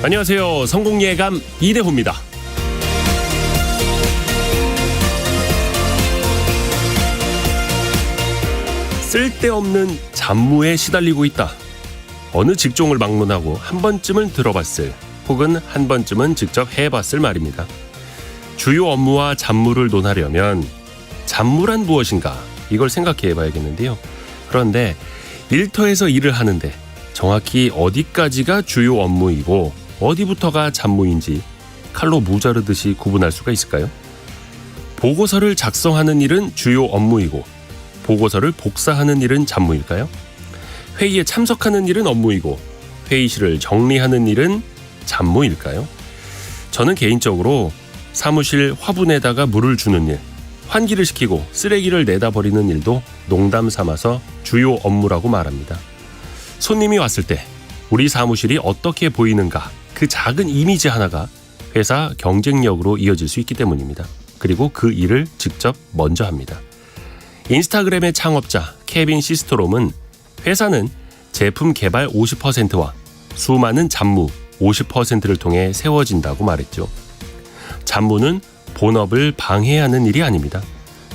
안녕하세요. 성공예감 이대호입니다. 쓸데없는 잡무에 시달리고 있다. 어느 직종을 막론하고 한 번쯤은 들어봤을 혹은 한 번쯤은 직접 해봤을 말입니다. 주요 업무와 잡무를 논하려면 잡무란 무엇인가 이걸 생각해 봐야겠는데요. 그런데 일터에서 일을 하는데 정확히 어디까지가 주요 업무이고 어디부터가 잡무인지 칼로 무자르듯이 구분할 수가 있을까요? 보고서를 작성하는 일은 주요 업무이고 보고서를 복사하는 일은 잡무일까요? 회의에 참석하는 일은 업무이고 회의실을 정리하는 일은 잡무일까요? 저는 개인적으로 사무실 화분에다가 물을 주는 일, 환기를 시키고 쓰레기를 내다 버리는 일도 농담 삼아서 주요 업무라고 말합니다. 손님이 왔을 때 우리 사무실이 어떻게 보이는가 그 작은 이미지 하나가 회사 경쟁력으로 이어질 수 있기 때문입니다. 그리고 그 일을 직접 먼저 합니다. 인스타그램의 창업자 케빈 시스토롬은 회사는 제품 개발 50%와 수많은 잡무 50%를 통해 세워진다고 말했죠. 잡무는 본업을 방해하는 일이 아닙니다.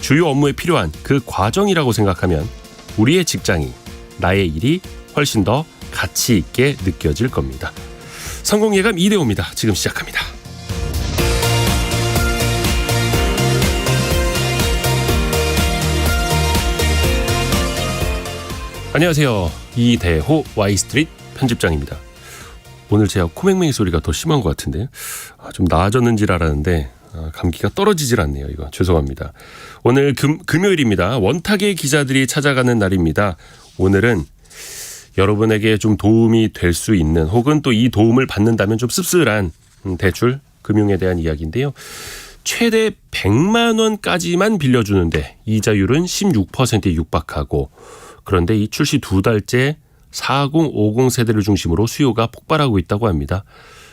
주요 업무에 필요한 그 과정이라고 생각하면 우리의 직장이 나의 일이 훨씬 더 가치 있게 느껴질 겁니다. 성공예감 이대호입니다. 지금 시작합니다. 안녕하세요. 이대호 Y스트릿 편집장입니다. 오늘 제가 코맹맹이 소리가 더 심한 것 같은데 좀 나아졌는지 알았는데 감기가 떨어지질 않네요. 이거 죄송합니다. 오늘 금요일입니다. 원탁의 기자들이 찾아가는 날입니다. 오늘은 여러분에게 좀 도움이 될 수 있는 혹은 또 이 도움을 받는다면 좀 씁쓸한 대출 금융에 대한 이야기인데요. 최대 100만 원까지만 빌려주는데 이자율은 16%에 육박하고 그런데 이 출시 2달째 4050 세대를 중심으로 수요가 폭발하고 있다고 합니다.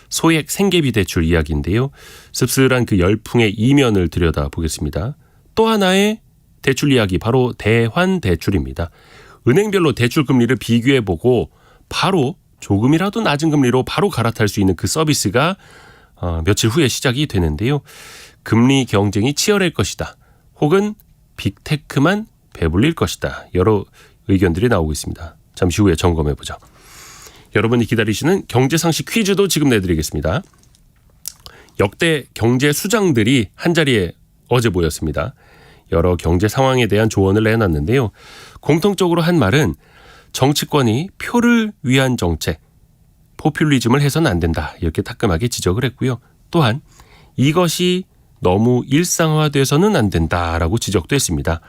소액 생계비 대출 이야기인데요. 씁쓸한 그 열풍의 이면을 들여다보겠습니다. 또 하나의 대출 이야기 바로 대환 대출입니다. 은행별로 대출 금리를 비교해보고 바로 조금이라도 낮은 금리로 바로 갈아탈 수 있는 그 서비스가 며칠 후에 시작이 되는데요. 금리 경쟁이 치열할 것이다. 혹은 빅테크만 배불릴 것이다. 여러 의견들이 나오고 있습니다. 잠시 후에 점검해보죠. 여러분이 기다리시는 경제상식 퀴즈도 지금 내드리겠습니다. 역대 경제 수장들이 한자리에 어제 모였습니다. 여러 경제 상황에 대한 조언을 내놨는데요. 공통적으로 한 말은 정치권이 표를 위한 정책, 포퓰리즘을 해서는 안 된다. 이렇게 따끔하게 지적을 했고요. 또한 이것이 너무 일상화돼서는 안 된다라고 지적도 했습니다.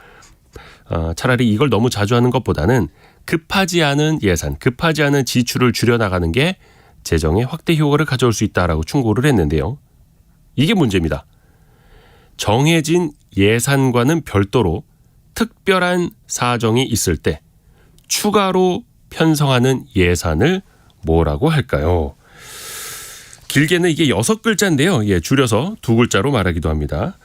차라리 이걸 너무 자주 하는 것보다는 급하지 않은 예산, 급하지 않은 지출을 줄여나가는 게 재정의 확대 효과를 가져올 수 있다라고 충고를 했는데요. 이게 문제입니다. 정해진 예산과는 별도로 특별한 사정이 있을 때 추가로 편성하는 예산을 뭐라고 할까요? 길게는 이게 6글자인데요. 줄여서 2글자로 말하기도 합니다.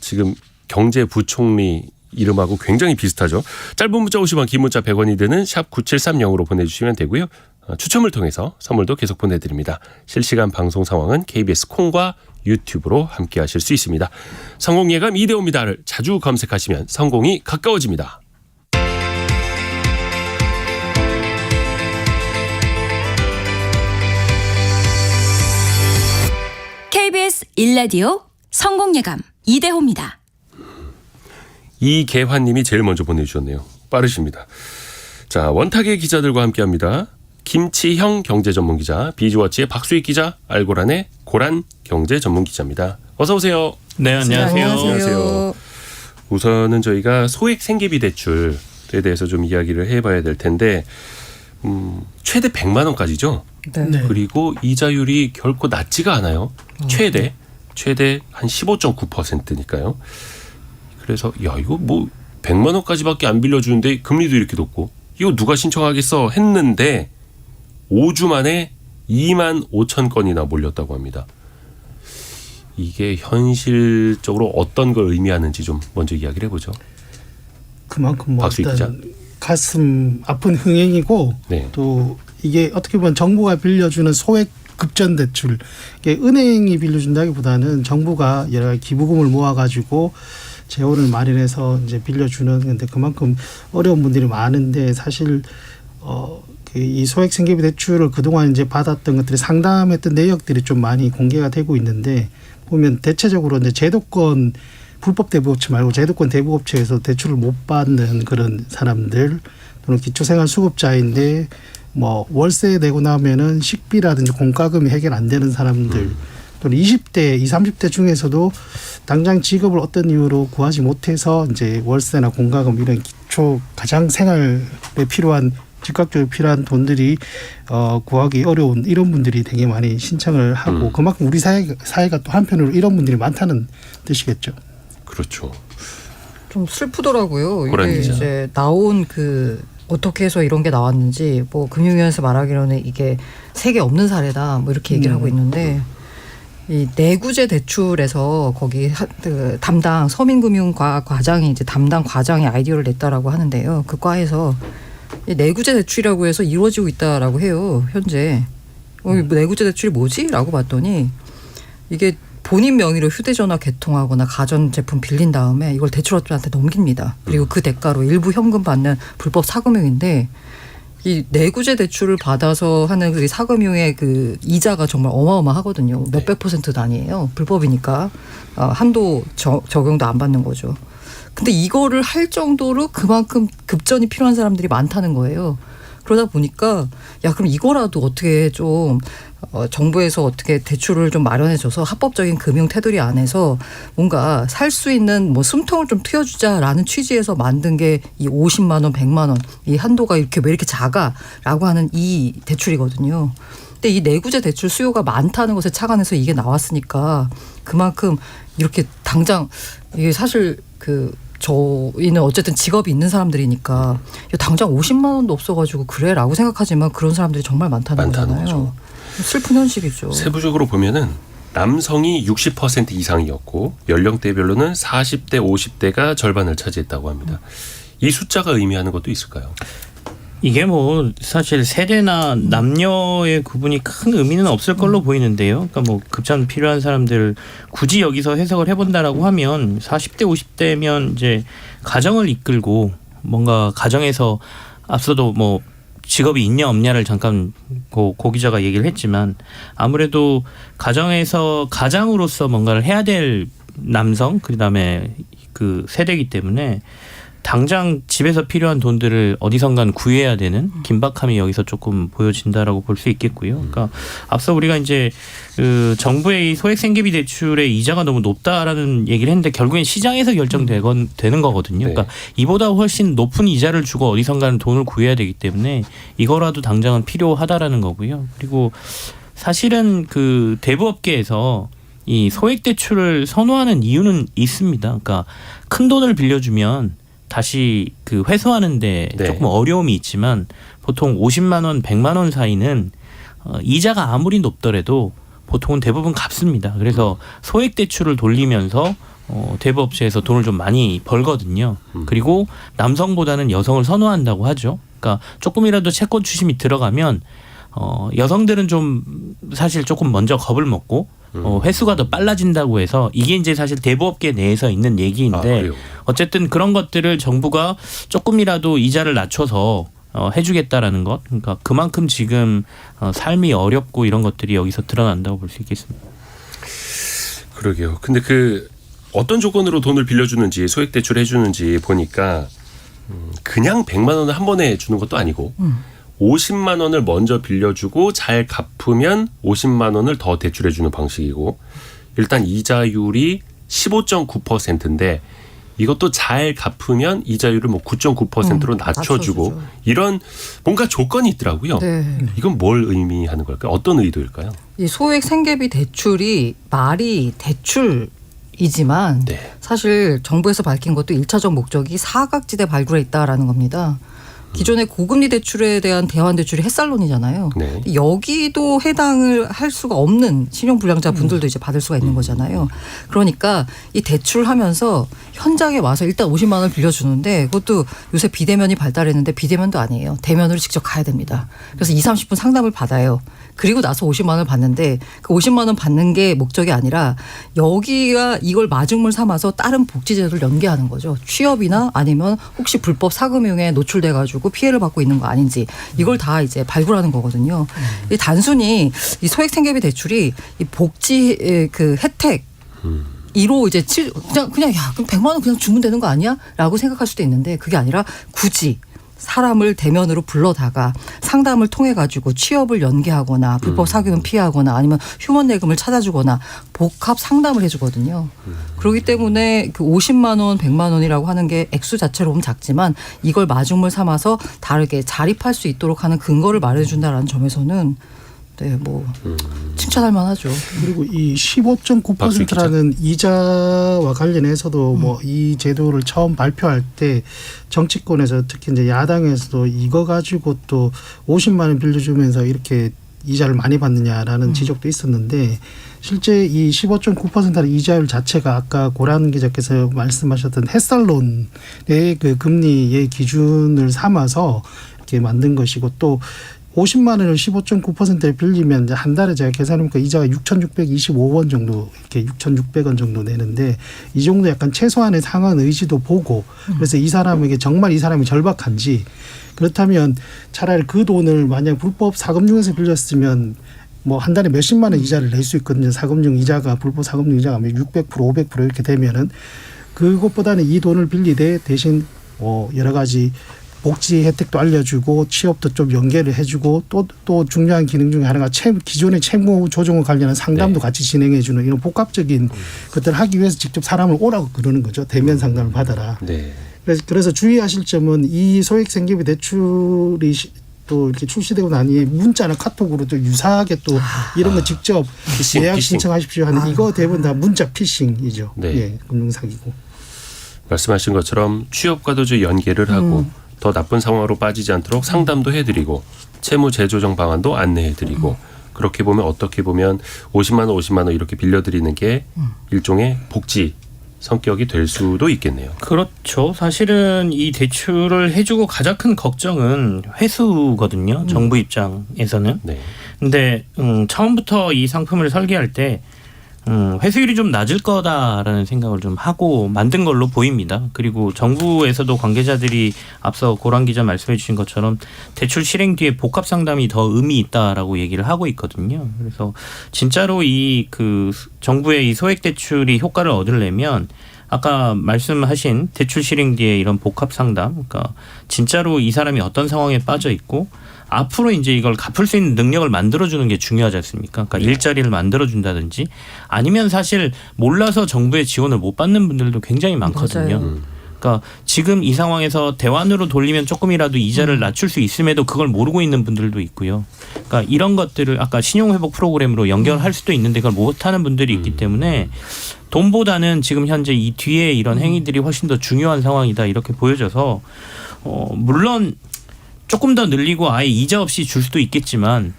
지금 경제부총리 이름하고 굉장히 비슷하죠. 짧은 문자 50원, 긴 문자 100원이 드는 샵 9730으로 보내주시면 되고요. 추첨을 통해서 선물도 계속 보내드립니다. 실시간 방송 상황은 KBS 콩과 유튜브로 함께 하실 수 있습니다. 성공예감 이대호입니다를 자주 검색하시면 성공이 가까워집니다. KBS 1라디오 성공예감 이대호입니다. 이계환님이 제일 먼저 보내주셨네요. 빠르십니다. 자, 원탁의 기자들과 함께합니다. 김치형 경제전문기자, 비즈워치의 박수익 기자, 알고란의 고란 경제전문기자입니다. 어서 오세요. 네, 안녕하세요. 안녕하세요. 우선은 저희가 소액 생계비 대출에 대해서 좀 이야기를 해봐야 될 텐데 최대 100만 원까지죠. 네. 그리고 이자율이 결코 낮지가 않아요. 최대 한 15.9%니까요. 그래서 이거 뭐 100만 원까지밖에 안 빌려주는데 금리도 이렇게 높고 이거 누가 신청하겠어 했는데 5주 만에 2만 5천 건이나 몰렸다고 합니다. 이게 현실적으로 어떤 걸 의미하는지 좀 먼저 이야기를 해보죠. 그만큼 뭐 박수익 기자. 일단 가슴 아픈 흥행이고 네. 또 이게 어떻게 보면 정부가 빌려주는 소액 급전 대출. 이게 은행이 빌려준다기보다는 정부가 여러 가지 기부금을 모아가지고 재원을 마련해서 이제 빌려주는 건데 그만큼 어려운 분들이 많은데 사실 이 소액 생계비 대출을 그동안 이제 받았던 것들이 상담했던 내역들이 좀 많이 공개가 되고 있는데 보면 대체적으로 이제 제도권 불법 대부업체 말고 제도권 대부업체에서 대출을 못 받는 그런 사람들 또는 기초생활수급자인데 뭐 월세 내고 나면은 식비라든지 공과금이 해결 안 되는 사람들 또는 20대, 20, 30대 중에서도 당장 직업을 어떤 이유로 구하지 못해서 이제 월세나 공과금 이런 기초 가장 생활에 필요한 즉각적으로 필요한 돈들이 구하기 어려운 이런 분들이 되게 많이 신청을 하고 그만큼 우리 사회가 또 한편으로 이런 분들이 많다는 뜻이겠죠. 그렇죠. 좀 슬프더라고요. 이게 그러니까. 이제 나온 그 어떻게 해서 이런 게 나왔는지 뭐 금융위원회에서 말하기로는 이게 세계 없는 사례다 뭐 이렇게 얘기를 하고 있는데 이 내구재 대출에서 거기 그 담당 서민금융과 과장이 이제 담당 과장이 아이디어를 냈다라고 하는데요. 그 과에서 이 내구재 대출이라고 해서 이루어지고 있다라고 해요. 현재 내구재 대출이 뭐지?라고 봤더니 이게 본인 명의로 휴대전화 개통하거나 가전제품 빌린 다음에 이걸 대출업자한테 넘깁니다. 그리고 그 대가로 일부 현금 받는 불법 사금융인데 이 내구재 대출을 받아서 하는 그 사금융의 그 이자가 정말 어마어마하거든요. 몇백 % 단위예요. 불법이니까 한도 적용도 안 받는 거죠. 근데 이거를 할 정도로 그만큼 급전이 필요한 사람들이 많다는 거예요. 그러다 보니까 야 그럼 이거라도 어떻게 좀 정부에서 어떻게 대출을 좀 마련해줘서 합법적인 금융 테두리 안에서 뭔가 살 수 있는 뭐 숨통을 좀 트여주자라는 취지에서 만든 게 이 50만 원, 100만 원 이 한도가 이렇게 왜 이렇게 작아라고 하는 이 대출이거든요. 근데 이 내구재 대출 수요가 많다는 것에 착안해서 이게 나왔으니까 그만큼 이렇게 당장 이게 사실 저희는 어쨌든 직업이 있는 사람들이니까 당장 50만 원도 없어가지고 그래라고 생각하지만 그런 사람들이 정말 많다는 거잖아요. 거죠. 슬픈 현실이죠. 세부적으로 보면은 남성이 60% 이상이었고 연령대별로는 40대, 50대가 절반을 차지했다고 합니다. 이 숫자가 의미하는 것도 있을까요? 이게 뭐 사실 세대나 남녀의 구분이 큰 의미는 없을 걸로 보이는데요. 그러니까 뭐 급전 필요한 사람들 굳이 여기서 해석을 해본다라고 하면 40대 50대면 이제 가정을 이끌고 뭔가 가정에서 앞서도 뭐 직업이 있냐 없냐를 잠깐 고 기자가 얘기를 했지만 아무래도 가정에서 가장으로서 뭔가를 해야 될 남성 그다음에 그 세대이기 때문에 당장 집에서 필요한 돈들을 어디선간 구해야 되는 긴박함이 여기서 조금 보여진다라고 볼 수 있겠고요. 그러니까 앞서 우리가 이제 그 정부의 이 소액 생계비 대출의 이자가 너무 높다라는 얘기를 했는데 결국엔 시장에서 결정되는 거거든요. 그러니까 이보다 훨씬 높은 이자를 주고 어디선가는 돈을 구해야 되기 때문에 이거라도 당장은 필요하다라는 거고요. 그리고 사실은 그 대부업계에서 이 소액 대출을 선호하는 이유는 있습니다. 그러니까 큰 돈을 빌려주면 다시 그 회수하는데 조금 어려움이 있지만 보통 50만 원, 100만 원 사이는 이자가 아무리 높더라도 보통은 대부분 갚습니다. 그래서 소액 대출을 돌리면서 대부업체에서 돈을 좀 많이 벌거든요. 그리고 남성보다는 여성을 선호한다고 하죠. 그러니까 조금이라도 채권 추심이 들어가면 여성들은 좀 사실 조금 먼저 겁을 먹고 회수가 더 빨라진다고 해서 이게 이제 사실 대부업계 내에서 있는 얘기인데 어쨌든 그런 것들을 정부가 조금이라도 이자를 낮춰서 해주겠다라는 것. 그러니까 그만큼 지금 삶이 어렵고 이런 것들이 여기서 드러난다고 볼 수 있겠습니다. 그러게요. 근데 그 어떤 조건으로 돈을 빌려주는지 소액 대출 해주는지 보니까 그냥 100만 원을 한 번에 주는 것도 아니고 50만 원을 먼저 빌려주고 잘 갚으면 50만 원을 더 대출해주는 방식이고 일단 이자율이 15.9%인데 이것도 잘 갚으면 이자율을 뭐 9.9%로 낮춰주고 이런 뭔가 조건이 있더라고요. 네. 이건 뭘 의미하는 걸까요? 어떤 의도일까요? 이 소액 생계비 대출이 말이 대출이지만 사실 정부에서 밝힌 것도 1차적 목적이 사각지대 발굴에 있다라는 겁니다. 기존의 고금리 대출에 대한 대환 대출이 햇살론이잖아요. 네. 여기도 해당을 할 수가 없는 신용불량자 분들도 이제 받을 수가 있는 거잖아요. 그러니까 이 대출하면서 현장에 와서 일단 50만 원을 빌려주는데 그것도 요새 비대면이 발달했는데 비대면도 아니에요. 대면으로 직접 가야 됩니다. 그래서 2, 30분 상담을 받아요. 그리고 나서 50만 원을 받는데 그 50만 원 받는 게 목적이 아니라 여기가 이걸 마중물 삼아서 다른 복지제도를 연계하는 거죠. 취업이나 아니면 혹시 불법 사금융에 노출돼 가지고 피해를 받고 있는 거 아닌지 이걸 다 이제 발굴하는 거거든요. 이 단순히 이 소액 생계비 대출이 이 복지 그 혜택 이로 이제 그냥 야 그럼 100만 원 그냥 주면 되는 거 아니야?라고 생각할 수도 있는데 그게 아니라 굳이 사람을 대면으로 불러다가 상담을 통해 가지고 취업을 연계하거나 불법 사기금 피하거나 아니면 휴먼 내금을 찾아주거나 복합 상담을 해주거든요. 그렇기 때문에 그 50만 원, 100만 원이라고 하는 게 액수 자체로 보면 작지만 이걸 마중물 삼아서 다르게 자립할 수 있도록 하는 근거를 마련해준다라는 점에서는 네, 뭐 칭찬할 만하죠. 그리고 이 15.9%라는 이자와 관련해서도 뭐 이 제도를 처음 발표할 때 정치권에서 특히 이제 야당에서도 이거 가지고 또 50만 원 빌려주면서 이렇게 이자를 많이 받느냐라는 지적도 있었는데 실제 이 15.9%라는 이자율 자체가 아까 고란 기자께서 말씀하셨던 햇살론의 그 금리의 기준을 삼아서 이렇게 만든 것이고 또 50만 원을 15.9%에 빌리면 이제 한 달에 제가 계산해보니까 이자가 6,625원 정도 이렇게 6,600원 정도 내는데 이 정도 약간 최소한의 상환 의지도 보고 그래서 이 사람에게 정말 이 사람이 절박한지 그렇다면 차라리 그 돈을 만약 불법 사금융에서 빌렸으면 뭐 한 달에 몇십만 원 이자를 낼 수 있거든요. 사금융 이자가 불법 사금융 이자가 600% 500% 이렇게 되면은 그것보다는 이 돈을 빌리되 대신 여러 가지 복지 혜택도 알려주고 취업도 좀 연계를 해주고 또 중요한 기능 중에 하나가 기존의 채무 조정과 관련한 상담도 같이 진행해주는 이런 복합적인 것들을 하기 위해서 직접 사람을 오라고 그러는 거죠. 대면 상담을 받아라. 네. 그래서 주의하실 점은 이 소액 생계비 대출이 또 이렇게 출시되고 나니 문자나 카톡으로 또 유사하게 또 이런 거 직접 예약 신청하십시오 하는 이거 대부분 다 문자 피싱이죠. 네. 예, 금융사기고. 말씀하신 것처럼 취업과도 좀 연계를 하고 더 나쁜 상황으로 빠지지 않도록 상담도 해드리고 채무 재조정 방안도 안내해드리고 그렇게 보면 어떻게 보면 50만 원 이렇게 빌려드리는 게 일종의 복지 성격이 될 수도 있겠네요. 그렇죠. 사실은 이 대출을 해주고 가장 큰 걱정은 회수거든요. 정부 입장에서는. 네. 근데 처음부터 이 상품을 설계할 때 회수율이 좀 낮을 거다라는 생각을 좀 하고 만든 걸로 보입니다. 그리고 정부에서도 관계자들이 앞서 고란 기자 말씀해 주신 것처럼 대출 실행 뒤에 복합 상담이 더 의미 있다라고 얘기를 하고 있거든요. 그래서 진짜로 이 그 정부의 이 소액 대출이 효과를 얻으려면 아까 말씀하신 대출 실행 뒤에 이런 복합 상담, 그러니까 진짜로 이 사람이 어떤 상황에 빠져 있고 앞으로 이제 이걸 갚을 수 있는 능력을 만들어주는 게 중요하지 않습니까? 그러니까 일자리를 만들어준다든지 아니면 사실 몰라서 정부의 지원을 못 받는 분들도 굉장히 많거든요. 그러니까 지금 이 상황에서 대환으로 돌리면 조금이라도 이자를 낮출 수 있음에도 그걸 모르고 있는 분들도 있고요. 그러니까 이런 것들을 아까 신용회복 프로그램으로 연결할 수도 있는데 그걸 못하는 분들이 있기 때문에 돈보다는 지금 현재 이 뒤에 이런 행위들이 훨씬 더 중요한 상황이다 이렇게 보여져서 물론 조금 더 늘리고 아예 이자 없이 줄 수도 있겠지만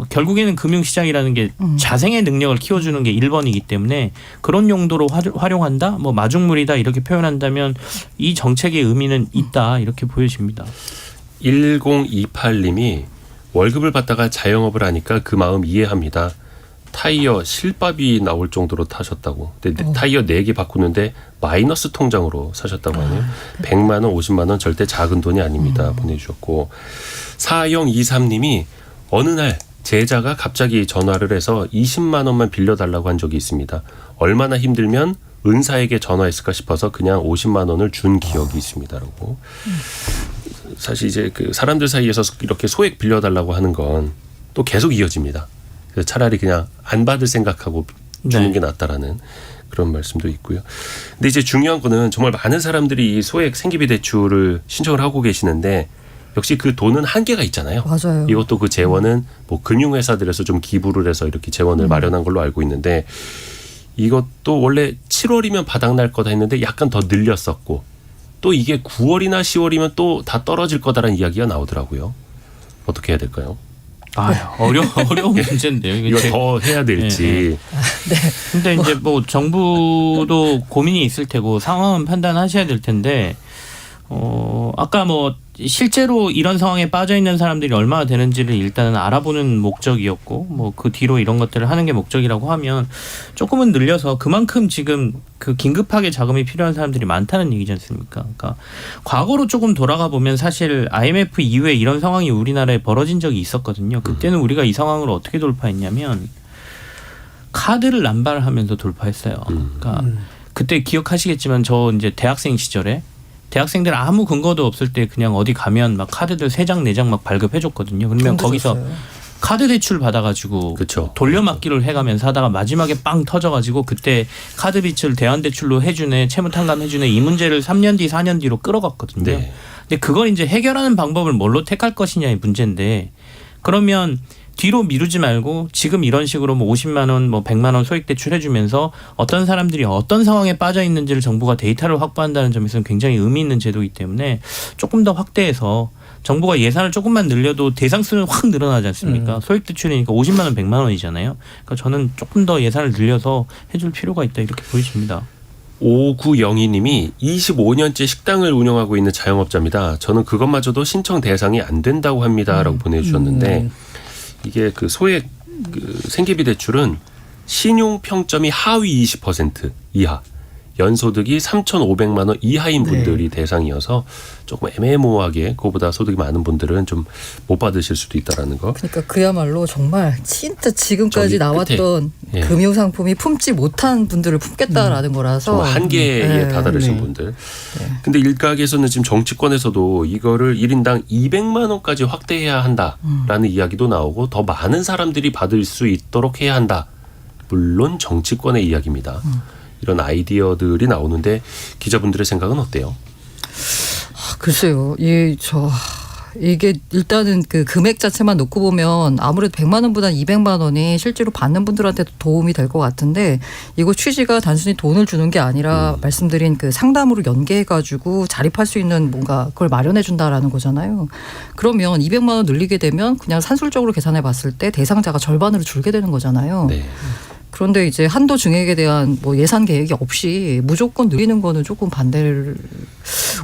결국에는 금융시장이라는 게 자생의 능력을 키워주는 게 1번이기 때문에 그런 용도로 활용한다? 뭐 마중물이다 이렇게 표현한다면 이 정책의 의미는 있다 이렇게 보여집니다. 1028님이 월급을 받다가 자영업을 하니까 그 마음 이해합니다. 타이어 실밥이 나올 정도로 타셨다고. 근데 타이어 4개 바꾸는데 마이너스 통장으로 사셨다고 하네요. 100만 원, 50만 원 절대 작은 돈이 아닙니다. 보내주셨고 4023님이 어느 날 제자가 갑자기 전화를 해서 20만 원만 빌려달라고 한 적이 있습니다. 얼마나 힘들면 은사에게 전화했을까 싶어서 그냥 50만 원을 준 기억이 있습니다라고. 사실 이제 그 사람들 사이에서 이렇게 소액 빌려달라고 하는 건 또 계속 이어집니다. 그래서 차라리 그냥 안 받을 생각하고 주는 게 낫다라는 그런 말씀도 있고요. 근데 이제 중요한 거는 정말 많은 사람들이 이 소액 생계비 대출을 신청을 하고 계시는데 역시 그 돈은 한계가 있잖아요. 맞아요. 이것도 그 재원은 뭐 금융회사들에서 좀 기부를 해서 이렇게 재원을 마련한 걸로 알고 있는데 이것도 원래 7월이면 바닥날 거다 했는데 약간 더 늘렸었고 또 이게 9월이나 10월이면 또 다 떨어질 거다라는 이야기가 나오더라고요. 어떻게 해야 될까요? 어려운 문제인데요. 이거 더 해야 될지. 근데 이제 뭐 정부도 고민이 있을 테고 상황은 판단하셔야 될 텐데 아까 뭐 실제로 이런 상황에 빠져 있는 사람들이 얼마나 되는지를 일단은 알아보는 목적이었고 뭐 그 뒤로 이런 것들을 하는 게 목적이라고 하면 조금은 늘려서 그만큼 지금 그 긴급하게 자금이 필요한 사람들이 많다는 얘기지 않습니까? 그러니까 과거로 조금 돌아가 보면 사실 IMF 이후에 이런 상황이 우리나라에 벌어진 적이 있었거든요. 그때는 우리가 이 상황을 어떻게 돌파했냐면 카드를 남발하면서 돌파했어요. 그러니까 그때 기억하시겠지만 저 이제 대학생 시절에 대학생들 아무 근거도 없을 때 그냥 어디 가면 막 카드들 3장 4장 막 발급해줬거든요. 그러면 거기서 카드 대출 받아가지고 그쵸. 돌려막기를 해가면서 하다가 마지막에 빵 터져가지고 그때 카드 빚을 대환대출로 해주네, 채무탕감 해주네 이 문제를 3년 뒤 4년 뒤로 끌어갔거든요. 네. 근데 그걸 이제 해결하는 방법을 뭘로 택할 것이냐의 문제인데 그러면 뒤로 미루지 말고 지금 이런 식으로 뭐 50만 원, 뭐 100만 원 소액 대출해주면서 어떤 사람들이 어떤 상황에 빠져 있는지를 정부가 데이터를 확보한다는 점에서는 굉장히 의미 있는 제도이기 때문에 조금 더 확대해서 정부가 예산을 조금만 늘려도 대상 수는 확 늘어나지 않습니까? 소액 대출이니까 50만 원, 100만 원이잖아요. 그러니까 저는 조금 더 예산을 늘려서 해줄 필요가 있다 이렇게 보여집니다. 5902님이 25년째 식당을 운영하고 있는 자영업자입니다. 저는 그것마저도 신청 대상이 안 된다고 합니다라고 보내주셨는데 이게 그 소액 그 생계비 대출은 신용 평점이 하위 20% 이하, 연소득이 3,500만 원 이하인 분들이 대상이어서 조금 애매모호하게 그거보다 소득이 많은 분들은 좀 못 받으실 수도 있다라는 거. 그러니까 그야말로 정말 진짜 지금까지 저기 나왔던 끝에. 예. 금융상품이 품지 못한 분들을 품겠다라는 거라서 정말 한계에 다다르신 분들. 근데 일각에서는 지금 정치권에서도 이거를 1인당 200만 원까지 확대해야 한다라는 이야기도 나오고 더 많은 사람들이 받을 수 있도록 해야 한다. 물론 정치권의 이야기입니다. 이런 아이디어들이 나오는데 기자분들의 생각은 어때요? 글쎄요. 이게 일단은 그 금액 자체만 놓고 보면 아무래도 100만 원보다 200만 원이 실제로 받는 분들한테도 도움이 될 것 같은데 이거 취지가 단순히 돈을 주는 게 아니라 말씀드린 그 상담으로 연계해가지고 자립할 수 있는 뭔가 그걸 마련해 준다라는 거잖아요. 그러면 200만 원 늘리게 되면 그냥 산술적으로 계산해 봤을 때 대상자가 절반으로 줄게 되는 거잖아요. 네. 그런데 이제 한도 증액에 대한 뭐 예산 계획이 없이 무조건 늘리는 거는 조금 반대를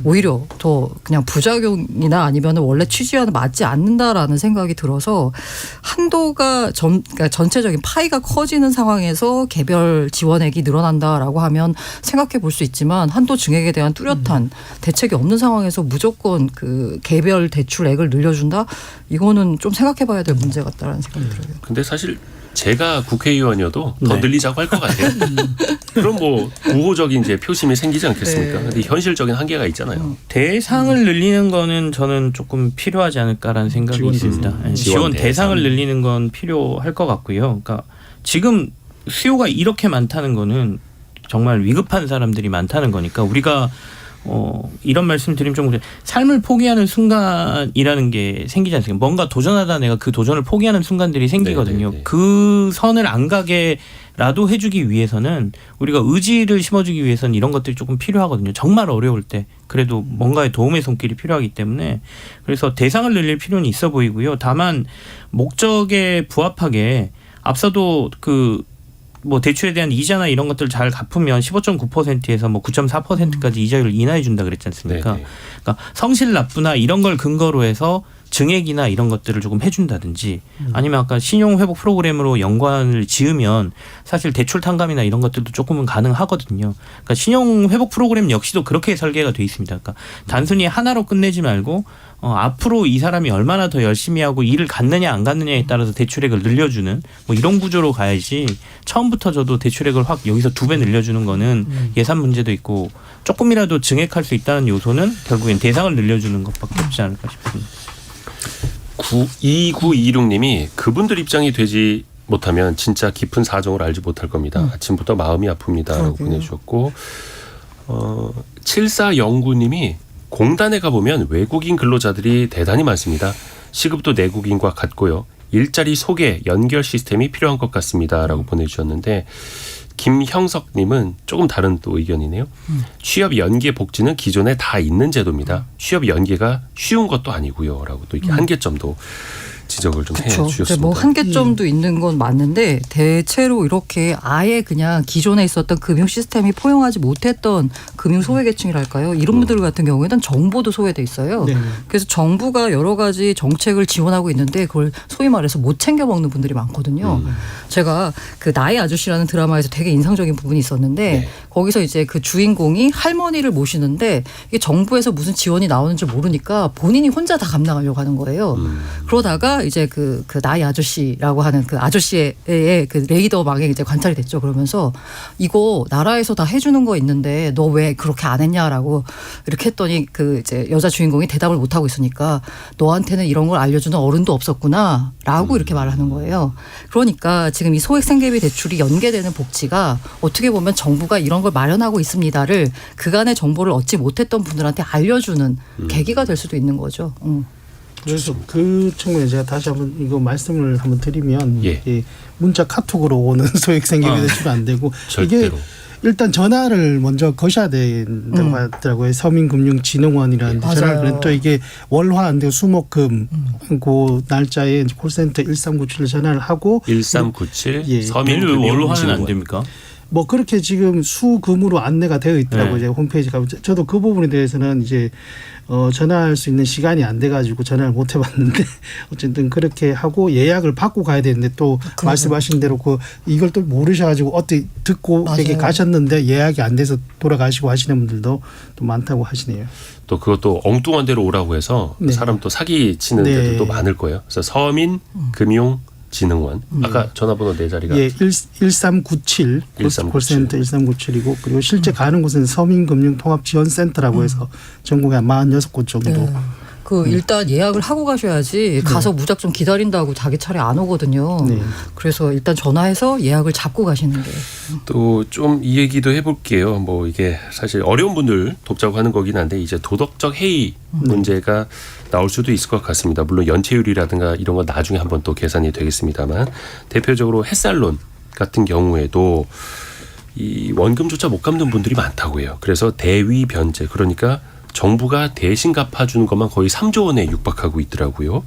오히려 더 그냥 부작용이나 아니면 원래 취지와는 맞지 않는다라는 생각이 들어서 한도가 그러니까 전체적인 파이가 커지는 상황에서 개별 지원액이 늘어난다라고 하면 생각해 볼 수 있지만 한도 증액에 대한 뚜렷한 대책이 없는 상황에서 무조건 그 개별 대출액을 늘려준다? 이거는 좀 생각해 봐야 될 문제 같다라는 생각이 들어요. 근데 사실 제가 국회의원이어도 더 늘리자고 할 것 같아요. 그럼 뭐 우호적인 이제 표심이 생기지 않겠습니까? 근데 현실적인 한계가 있잖아요. 대상을 늘리는 거는 저는 조금 필요하지 않을까라는 생각이 지원 있습니다. 대상. 지원 대상을 늘리는 건 필요할 것 같고요. 그러니까 지금 수요가 이렇게 많다는 거는 정말 위급한 사람들이 많다는 거니까 우리가 이런 말씀 드리면 좀 삶을 포기하는 순간이라는 게 생기지 않습니까? 뭔가 도전하다 내가 그 도전을 포기하는 순간들이 생기거든요. 네네네. 그 선을 안 가게라도 해주기 위해서는 우리가 의지를 심어주기 위해서는 이런 것들이 조금 필요하거든요. 정말 어려울 때 그래도 뭔가의 도움의 손길이 필요하기 때문에 그래서 대상을 늘릴 필요는 있어 보이고요. 다만 목적에 부합하게 앞서도 뭐 대출에 대한 이자나 이런 것들을 잘 갚으면 15.9%에서 뭐 9.4%까지 이자율을 인하해 준다 그랬지 않습니까? 네네. 그러니까 성실 납부나 이런 걸 근거로 해서 증액이나 이런 것들을 조금 해준다든지 아니면 아까 신용회복 프로그램으로 연관을 지으면 사실 대출 탕감이나 이런 것들도 조금은 가능하거든요. 그러니까 신용회복 프로그램 역시도 그렇게 설계가 돼 있습니다. 그러니까 단순히 하나로 끝내지 말고 앞으로 이 사람이 얼마나 더 열심히 하고 일을 갖느냐 안 갖느냐에 따라서 대출액을 늘려주는 뭐 이런 구조로 가야지 처음부터 저도 대출액을 확 여기서 2배 늘려주는 거는 예산 문제도 있고 조금이라도 증액할 수 있다는 요소는 결국엔 대상을 늘려주는 것밖에 없지 않을까 싶습니다. 2926님이 그분들 입장이 되지 못하면 진짜 깊은 사정을 알지 못할 겁니다. 아침부터 마음이 아픕니다라고 그러게요. 보내주셨고 7409님이 공단에 가보면 외국인 근로자들이 대단히 많습니다. 시급도 내국인과 같고요. 일자리 소개, 연결 시스템이 필요한 것 같습니다라고 보내주셨는데 김형석님은 조금 다른 또 의견이네요. 취업 연계 복지는 기존에 다 있는 제도입니다. 취업 연계가 쉬운 것도 아니고요라고 또 이렇게 한계점도 지적을 좀 그렇죠. 해주셨습니다. 뭐 한계점도 있는 건 맞는데 대체로 이렇게 아예 그냥 기존에 있었던 금융 시스템이 포용하지 못했던 금융 소외계층이랄까요? 이런 분들 같은 경우에는 정보도 소외돼 있어요. 네. 그래서 정부가 여러 가지 정책을 지원하고 있는데 그걸 소위 말해서 못 챙겨 먹는 분들이 많거든요. 제가 그 나의 아저씨라는 드라마에서 되게 인상적인 부분이 있었는데 네. 거기서 이제 그 주인공이 할머니를 모시는데 이게 정부에서 무슨 지원이 나오는지 모르니까 본인이 혼자 다 감당하려고 하는 거예요. 그러다가 이제 그 나의 아저씨라고 하는 그 아저씨의 그 레이더망에 이제 관찰이 됐죠. 그러면서 이거 나라에서 다 해주는 거 있는데 너 왜 그렇게 안 했냐라고 이렇게 했더니 그 이제 여자 주인공이 대답을 못 하고 있으니까 너한테는 이런 걸 알려주는 어른도 없었구나라고 이렇게 말을 하는 거예요. 그러니까 지금 이 소액 생계비 대출이 연계되는 복지가 어떻게 보면 정부가 이런 걸 마련하고 있습니다를 그간의 정보를 얻지 못했던 분들한테 알려주는 계기가 될 수도 있는 거죠. 그래서 그 측면에 제가 다시 한번 이거 말씀을 한번 드리면 예. 이 문자 카톡으로 오는 소액 생계비 대출은 안 되고 이게 절대로. 일단 전화를 먼저 거셔야 된다고 하더라고요. 서민금융진흥원이라는 맞아요. 전화를 그래도 또 이게 월화 안 되고 수목금 그 날짜에 이제 콜센터 1397을 전화를 하고 1397 예. 왜 서민금융진흥원. 월로 하면 안 됩니까? 뭐 그렇게 지금 수금으로 안내가 되어 있더라고요. 네. 이제 홈페이지 가면 저도 그 부분에 대해서는 이제 전화할 수 있는 시간이 안 돼가지고 전화를 못 해봤는데 어쨌든 그렇게 하고 예약을 받고 가야 되는데 또 말씀하신 대로 그 이걸 또 모르셔가지고 어떻게 듣고 맞아요. 이렇게 가셨는데 예약이 안 돼서 돌아가시고 하시는 분들도 또 많다고 하시네요. 또 그것도 엉뚱한 데로 오라고 해서 네. 사람 또 사기 치는 네. 데들도 많을 거예요. 그래서 서민금융진흥원 아까 전화번호 네 자리가 예, 1397 콜센터 1397이고 그리고 실제 가는 곳은 서민금융통합지원센터라고 해서 전국에 한 46곳 정도. 네. 그 일단 예약을 하고 가셔야지 가서 무작정 기다린다고 자기 차례 안 오거든요. 네. 그래서 일단 전화해서 예약을 잡고 가시는 게. 또 좀 이 얘기도 해볼게요. 뭐 이게 사실 어려운 분들 돕자고 하는 거긴 한데 이제 도덕적 해이 문제가 나올 수도 있을 것 같습니다. 물론 연체율이라든가 이런 건 나중에 한번 또 계산이 되겠습니다만 대표적으로 햇살론 같은 경우에도 이 원금조차 못 갚는 분들이 많다고 해요. 그래서 대위 변제 그러니까 정부가 대신 갚아주는 것만 거의 3조 원에 육박하고 있더라고요.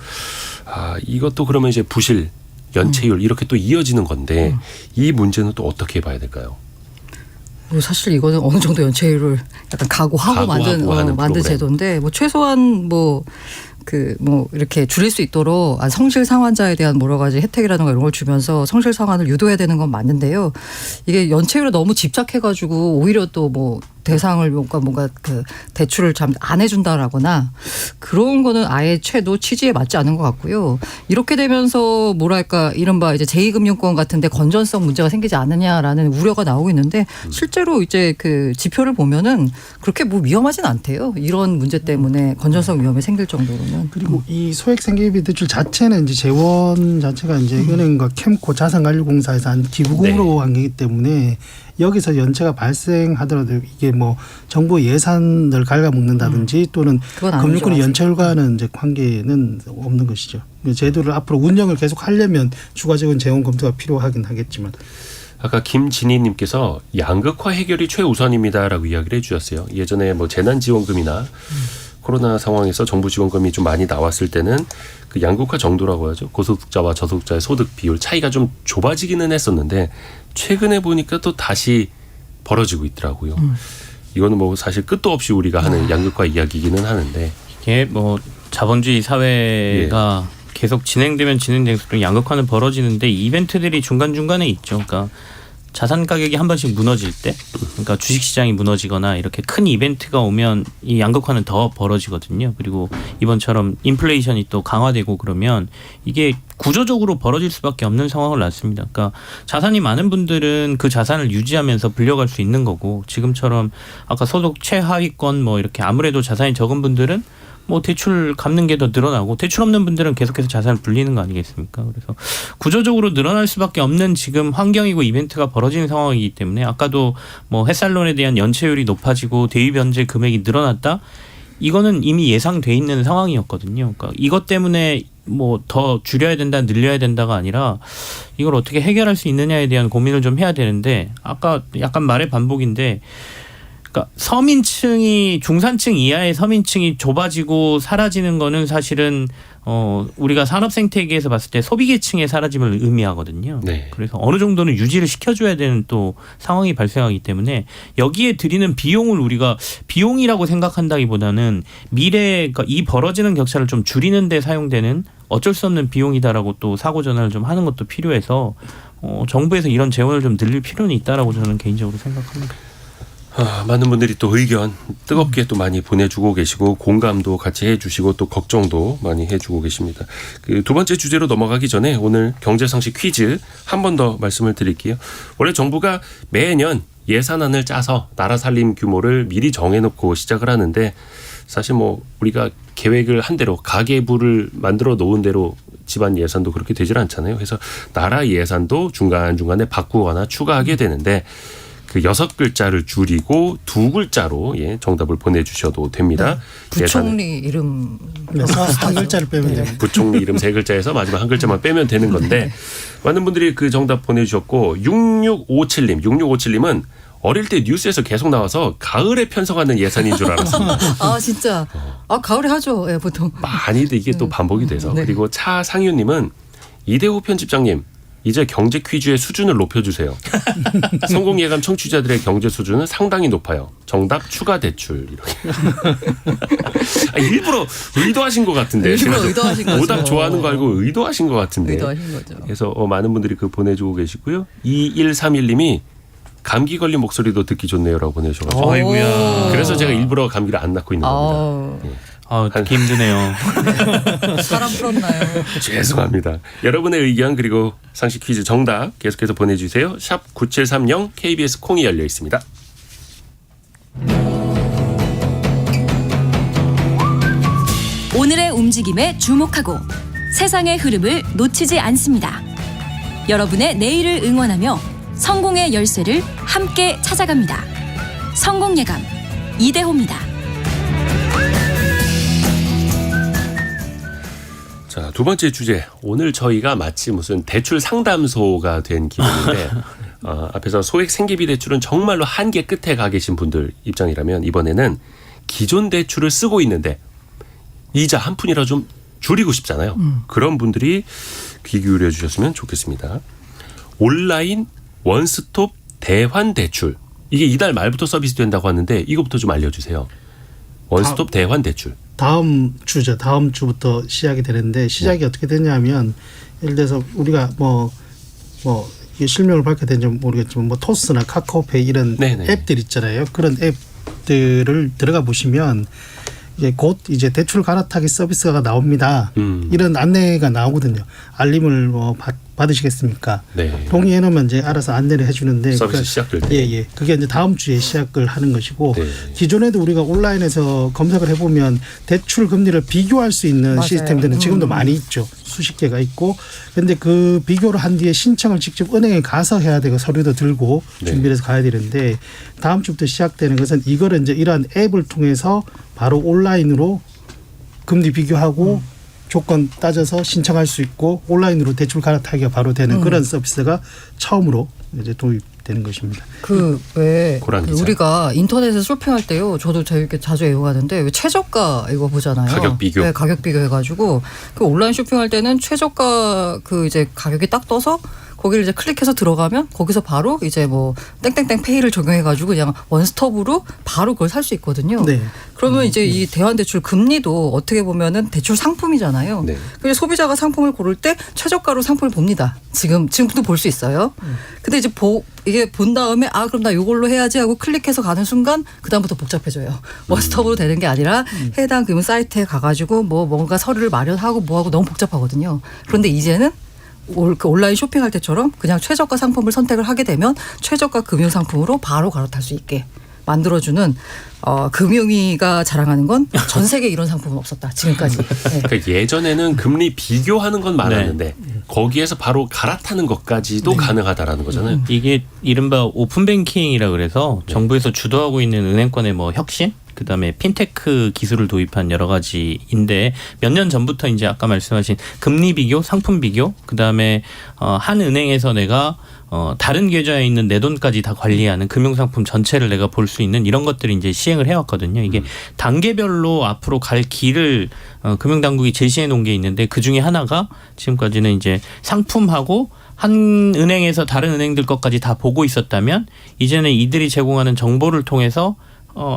아 이것도 그러면 이제 부실 연체율 이렇게 또 이어지는 건데 이 문제는 또 어떻게 봐야 될까요? 뭐 사실 이거는 어느 정도 연체율을 약간 각오하고 만든 하는 만든 프로그램. 제도인데 뭐 최소한 뭐 이렇게 줄일 수 있도록 성실 상환자에 대한 여러 가지 혜택이라든가 이런 걸 주면서 성실 상환을 유도해야 되는 건 맞는데요. 이게 연체율에 너무 집착해가지고 오히려 또 뭐 대상을 뭔가 그 대출을 참 안 해준다라거나 그런 거는 아예 최도 취지에 맞지 않은 것 같고요. 이렇게 되면서 뭐랄까 이른바 이제 제2금융권 같은데 건전성 문제가 생기지 않느냐라는 우려가 나오고 있는데 실제로 이제 그 지표를 보면은 그렇게 뭐 위험하진 않대요. 이런 문제 때문에 건전성 위험이 생길 정도로는. 그리고 이 소액 생계비 대출 자체는 이제 재원 자체가 이제 은행과 캠코 자산관리공사에서 한 기부금으로 한 거기 때문에 여기서 연체가 발생하더라도 이게 뭐 정부 예산을 갉아먹는다든지 또는 그건 금융권의 아니죠, 연체율과는 이제 관계는 없는 것이죠. 제도를 앞으로 운영을 계속 하려면 추가적인 재원 검토가 필요하긴 하겠지만. 아까 김진희님께서 양극화 해결이 최우선입니다라고 이야기를 해주셨어요. 예전에 뭐 재난지원금이나 코로나 상황에서 정부 지원금이 좀 많이 나왔을 때는 그 양극화 정도라고 하죠. 고소득자와 저소득자의 소득 비율 차이가 좀 좁아지기는 했었는데 최근에 보니까 또 다시 벌어지고 있더라고요. 이거는 뭐 사실 끝도 없이 우리가 하는 양극화 이야기이기는 하는데 이게 뭐 자본주의 사회가 계속 진행되면 진행될수록 양극화는 벌어지는데 이벤트들이 중간중간에 있죠. 그러니까 자산 가격이 한 번씩 무너질 때, 그러니까 주식 시장이 무너지거나 이렇게 큰 이벤트가 오면 이 양극화는 더 벌어지거든요. 그리고 이번처럼 인플레이션이 또 강화되고 그러면 이게 구조적으로 벌어질 수밖에 없는 상황을 낳습니다. 그러니까 자산이 많은 분들은 그 자산을 유지하면서 불려갈 수 있는 거고 지금처럼 아까 소득 최하위권 뭐 이렇게 아무래도 자산이 적은 분들은 뭐 대출 갚는 게 더 늘어나고 대출 없는 분들은 계속해서 자산을 불리는 거 아니겠습니까? 그래서 구조적으로 늘어날 수밖에 없는 지금 환경이고 이벤트가 벌어지는 상황이기 때문에 아까도 뭐 햇살론에 대한 연체율이 높아지고 대위 변제 금액이 늘어났다. 이거는 이미 예상돼 있는 상황이었거든요. 그러니까 이것 때문에 뭐 더 줄여야 된다, 늘려야 된다가 아니라 이걸 어떻게 해결할 수 있느냐에 대한 고민을 좀 해야 되는데 아까 약간 말의 반복인데 그러니까 서민층이 중산층 이하의 서민층이 좁아지고 사라지는 거는 사실은 우리가 산업 생태계에서 봤을 때 소비 계층의 사라짐을 의미하거든요. 네. 그래서 어느 정도는 유지를 시켜줘야 되는 또 상황이 발생하기 때문에 여기에 들이는 비용을 우리가 비용이라고 생각한다기보다는 미래 그러니까 이 벌어지는 격차를 좀 줄이는 데 사용되는 어쩔 수 없는 비용이다라고 또 사고 전환을 좀 하는 것도 필요해서 정부에서 이런 재원을 좀 늘릴 필요는 있다라고 저는 개인적으로 생각합니다. 많은 분들이 또 의견 뜨겁게 또 많이 보내주고 계시고 공감도 같이 해주시고 또 걱정도 많이 해주고 계십니다. 그 두 번째 주제로 넘어가기 전에 오늘 경제상식 퀴즈 한 번 더 말씀을 드릴게요. 원래 정부가 매년 예산안을 짜서 나라 살림 규모를 미리 정해놓고 시작을 하는데 사실 뭐 우리가 계획을 한 대로 가계부를 만들어 놓은 대로 집안 예산도 그렇게 되질 않잖아요. 그래서 나라 예산도 중간중간에 바꾸거나 추가하게 되는데 그 6글자를 줄이고 2글자로 정답을 보내주셔도 됩니다. 부총리 이름 한 글자를 빼면 됩니다. 부총리 이름 3글자에서 마지막 한 글자만 빼면 되는 건데 많은 분들이 그 정답 보내주셨고 6657님은 어릴 때 뉴스에서 계속 나와서 가을에 편성하는 예산인 줄 알았습니다. 아 진짜 가을에 하죠. 예, 보통. 많이들 이게 또 반복이 돼서. 네. 그리고 차상윤님은 이대호 편집장님 이제 경제 퀴즈의 수준을 높여주세요. 성공예감 청취자들의 경제 수준은 상당히 높아요. 정답 추가 대출 이렇게. 일부러 의도하신 것 같은데. 일부러 의도하신 거죠. 오답 좋아하는 거 알고 의도하신 것 같은데. 의도하신 거죠. 그래서 많은 분들이 그 보내주고 계시고요. 2131님이 감기 걸린 목소리도 듣기 좋네요라고 보내주셔가지고. 아이고야. 그래서 제가 일부러 감기를 안 낳고 있는 겁니다. 듣기 힘드네요. 사람 풀었나요? 죄송합니다. 여러분의 의견 그리고 상식 퀴즈 정답 계속해서 보내주세요. 샵 9730 KBS 콩이 열려 있습니다. 오늘의 움직임에 주목하고 세상의 흐름을 놓치지 않습니다. 여러분의 내일을 응원하며 성공의 열쇠를 함께 찾아갑니다. 성공예감 이대호입니다. 자, 두 번째 주제. 오늘 저희가 마치 무슨 대출 상담소가 된 기분인데 앞에서 소액 생계비 대출은 정말로 한계 끝에 가 계신 분들 입장이라면 이번에는 기존 대출을 쓰고 있는데 이자 한 푼이라 좀 줄이고 싶잖아요. 그런 분들이 귀 기울여 주셨으면 좋겠습니다. 온라인 원스톱 대환 대출. 이게 이달 말부터 서비스 된다고 하는데 이것부터 좀 알려주세요. 원스톱 대환 대출. 다음 주부터 시작이 되는데 시작이 어떻게 되냐면 예를 들어서 우리가 뭐 이게 실명을 밝혀야 되는지 모르겠지만 뭐 토스나 카카오페이 이런 네네. 앱들 있잖아요. 그런 앱들을 들어가 보시면 이제 대출 갈아타기 서비스가 나옵니다. 이런 안내가 나오거든요. 알림을 받으시겠습니까? 네. 동의해 놓으면 이제 알아서 안내를 해주는데 서비스 시작될 때. 예. 그게 이제 다음 주에 시작을 하는 것이고 네. 기존에도 우리가 온라인에서 검색을 해보면 대출 금리를 비교할 수 있는 맞아요. 시스템들은 지금도 많이 있죠. 수십 개가 있고. 그런데 그 비교를 한 뒤에 신청을 직접 은행에 가서 해야 되고 서류도 들고 네. 준비를 해서 가야 되는데 다음 주부터 시작되는 것은 이거를 이제 이러한 앱을 통해서 바로 온라인으로 금리 비교하고 조건 따져서 신청할 수 있고 온라인으로 대출 갈아타기가 바로 되는 그런 서비스가 처음으로 이제 도입되는 것입니다. 왜 고란 기사. 우리가 인터넷에 쇼핑할 때요. 저도 되게 자주 애용하는데 왜 최저가 이거 보잖아요. 가격 비교. 네, 가격 비교해가지고 그 온라인 쇼핑할 때는 최저가 그 이제 가격이 딱 떠서 거기를 이제 클릭해서 들어가면 거기서 바로 이제 뭐 땡땡땡 페이를 적용해가지고 그냥 원스톱으로 바로 그걸 살 수 있거든요. 네. 그러면 이제 이 대환대출 금리도 어떻게 보면은 대출 상품이잖아요. 네. 그래서 소비자가 상품을 고를 때 최저가로 상품을 봅니다. 지금도 볼 수 있어요. 근데 이제 이게 본 다음에 그럼 나 이걸로 해야지 하고 클릭해서 가는 순간 그다음부터 복잡해져요. 원스톱으로 되는 게 아니라 해당 금융 사이트에 가가지고 뭔가 서류를 마련하고 뭐하고 너무 복잡하거든요. 그런데 이제는 온라인 쇼핑할 때처럼 그냥 최저가 상품을 선택을 하게 되면 최저가 금융 상품으로 바로 갈아탈 수 있게 만들어주는 금융위가 자랑하는 건 전 세계 이런 상품은 없었다 지금까지. 네. 그러니까 예전에는 금리 비교하는 건 많았는데 거기에서 바로 갈아타는 것까지도 가능하다라는 거잖아요. 이게 이른바 오픈뱅킹이라 그래서 정부에서 주도하고 있는 은행권의 뭐 혁신 그다음에 핀테크 기술을 도입한 여러 가지인데 몇 년 전부터 이제 아까 말씀하신 금리 비교, 상품 비교, 그다음에 한 은행에서 내가 다른 계좌에 있는 내 돈까지 다 관리하는 금융상품 전체를 내가 볼 수 있는 이런 것들이 이제 시행을 해왔거든요. 이게 단계별로 앞으로 갈 길을 금융당국이 제시해 놓은 게 있는데 그 중에 하나가 지금까지는 이제 상품하고 한 은행에서 다른 은행들 것까지 다 보고 있었다면 이제는 이들이 제공하는 정보를 통해서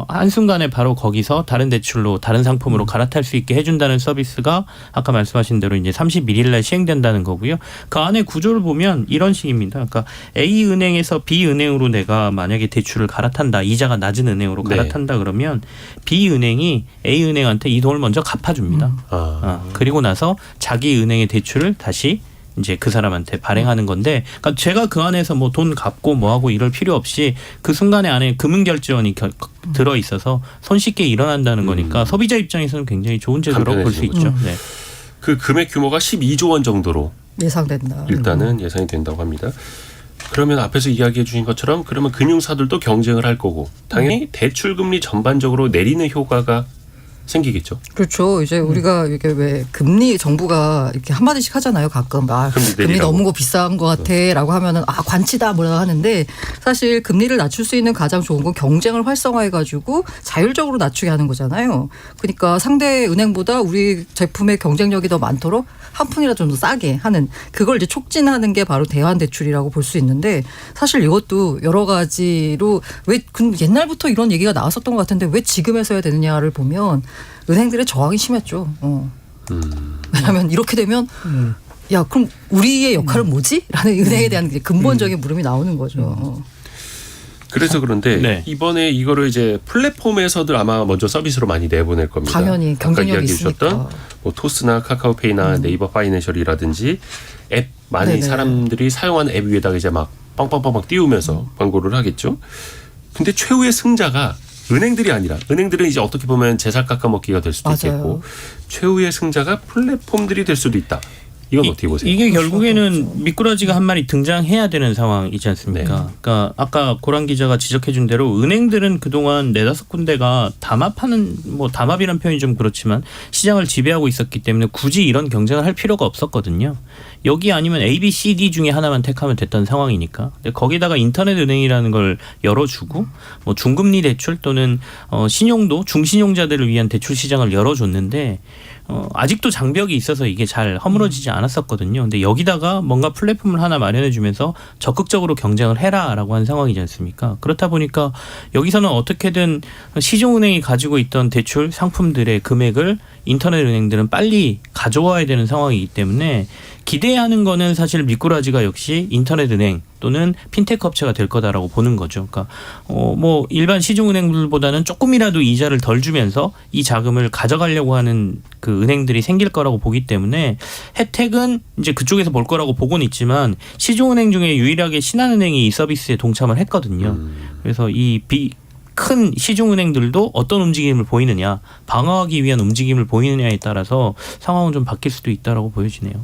한순간에 바로 거기서 다른 대출로 다른 상품으로 갈아탈 수 있게 해준다는 서비스가 아까 말씀하신 대로 이제 31일 날 시행된다는 거고요. 그 안에 구조를 보면 이런 식입니다. 그러니까 A은행에서 B은행으로 내가 만약에 대출을 갈아탄다. 이자가 낮은 은행으로 갈아탄다 그러면 B은행이 A은행한테 이 돈을 먼저 갚아줍니다. 그리고 나서 자기 은행의 대출을 다시 이제 그 사람한테 발행하는 건데, 그러니까 제가 그 안에서 뭐 돈 갚고 뭐 하고 이럴 필요 없이 그 순간에 안에 금융결제원이 들어 있어서 손쉽게 일어난다는 거니까 소비자 입장에서는 굉장히 좋은 제도로 볼 수 있죠. 네. 그 금액 규모가 12조 원 정도로 예상된다. 일단은 예상이 된다고 합니다. 그러면 앞에서 이야기해 주신 것처럼 그러면 금융사들도 경쟁을 할 거고 당연히 대출 금리 전반적으로 내리는 효과가 생기겠죠. 그렇죠. 이제 우리가 이게 왜 금리 정부가 이렇게 한마디씩 하잖아요. 가끔 금리 너무 거 비싼 것 같아라고 하면은 관치다 뭐라 하는데 사실 금리를 낮출 수 있는 가장 좋은 건 경쟁을 활성화해가지고 자율적으로 낮추게 하는 거잖아요. 그러니까 상대 은행보다 우리 제품의 경쟁력이 더 많도록 한 푼이라도 좀 더 싸게 하는 그걸 이제 촉진하는 게 바로 대환 대출이라고 볼 수 있는데 사실 이것도 여러 가지로 왜 옛날부터 이런 얘기가 나왔었던 것 같은데 왜 지금 해서야 되느냐를 보면. 은행들의 저항이 심했죠. 왜냐하면 이렇게 되면 야 그럼 우리의 역할은 뭐지? 라는 은행에 대한 근본적인 물음이 나오는 거죠. 그래서 그런데 네. 이번에 이거를 이제 플랫폼에서도 아마 먼저 서비스로 많이 내보낼 겁니다. 당연히 경쟁력이 있으니까. 주셨던 뭐 토스나 카카오페이나 네이버 파이낸셜이라든지 앱 많이 네네. 사람들이 사용하는 앱 위에다가 이제 막 빵빵빵빵 띄우면서 광고를 하겠죠. 근데 최후의 승자가 은행들이 아니라 은행들은 이제 어떻게 보면 제살 깎아먹기가 될 수도 맞아요. 있겠고 최후의 승자가 플랫폼들이 될 수도 있다. 이건 어떻게 보세요? 이게 결국에는 미꾸라지가 한 마리 등장해야 되는 상황이지 않습니까? 네. 그러니까 아까 고란 기자가 지적해준 대로 은행들은 그동안 4-5군데가 담합이라는 표현이 좀 그렇지만 시장을 지배하고 있었기 때문에 굳이 이런 경쟁을 할 필요가 없었거든요. 여기 아니면 A, B, C, D 중에 하나만 택하면 됐던 상황이니까. 근데 거기다가 인터넷 은행이라는 걸 열어주고 뭐 중금리 대출 또는 신용도 중신용자들을 위한 대출 시장을 열어줬는데 아직도 장벽이 있어서 이게 잘 허물어지지 않았었거든요. 근데 여기다가 뭔가 플랫폼을 하나 마련해주면서 적극적으로 경쟁을 해라라고 한 상황이지 않습니까? 그렇다 보니까 여기서는 어떻게든 시중은행이 가지고 있던 대출 상품들의 금액을 인터넷 은행들은 빨리 가져와야 되는 상황이기 때문에 기대하는 거는 사실 미꾸라지가 역시 인터넷 은행 또는 핀테크 업체가 될 거다라고 보는 거죠. 그러니까 뭐 일반 시중은행들보다는 조금이라도 이자를 덜 주면서 이 자금을 가져가려고 하는 그 은행들이 생길 거라고 보기 때문에 혜택은 이제 그쪽에서 볼 거라고 보고는 있지만 시중은행 중에 유일하게 신한은행이 이 서비스에 동참을 했거든요. 그래서 큰 시중은행들도 어떤 움직임을 보이느냐, 방어하기 위한 움직임을 보이느냐에 따라서 상황은 좀 바뀔 수도 있다라고 보여지네요.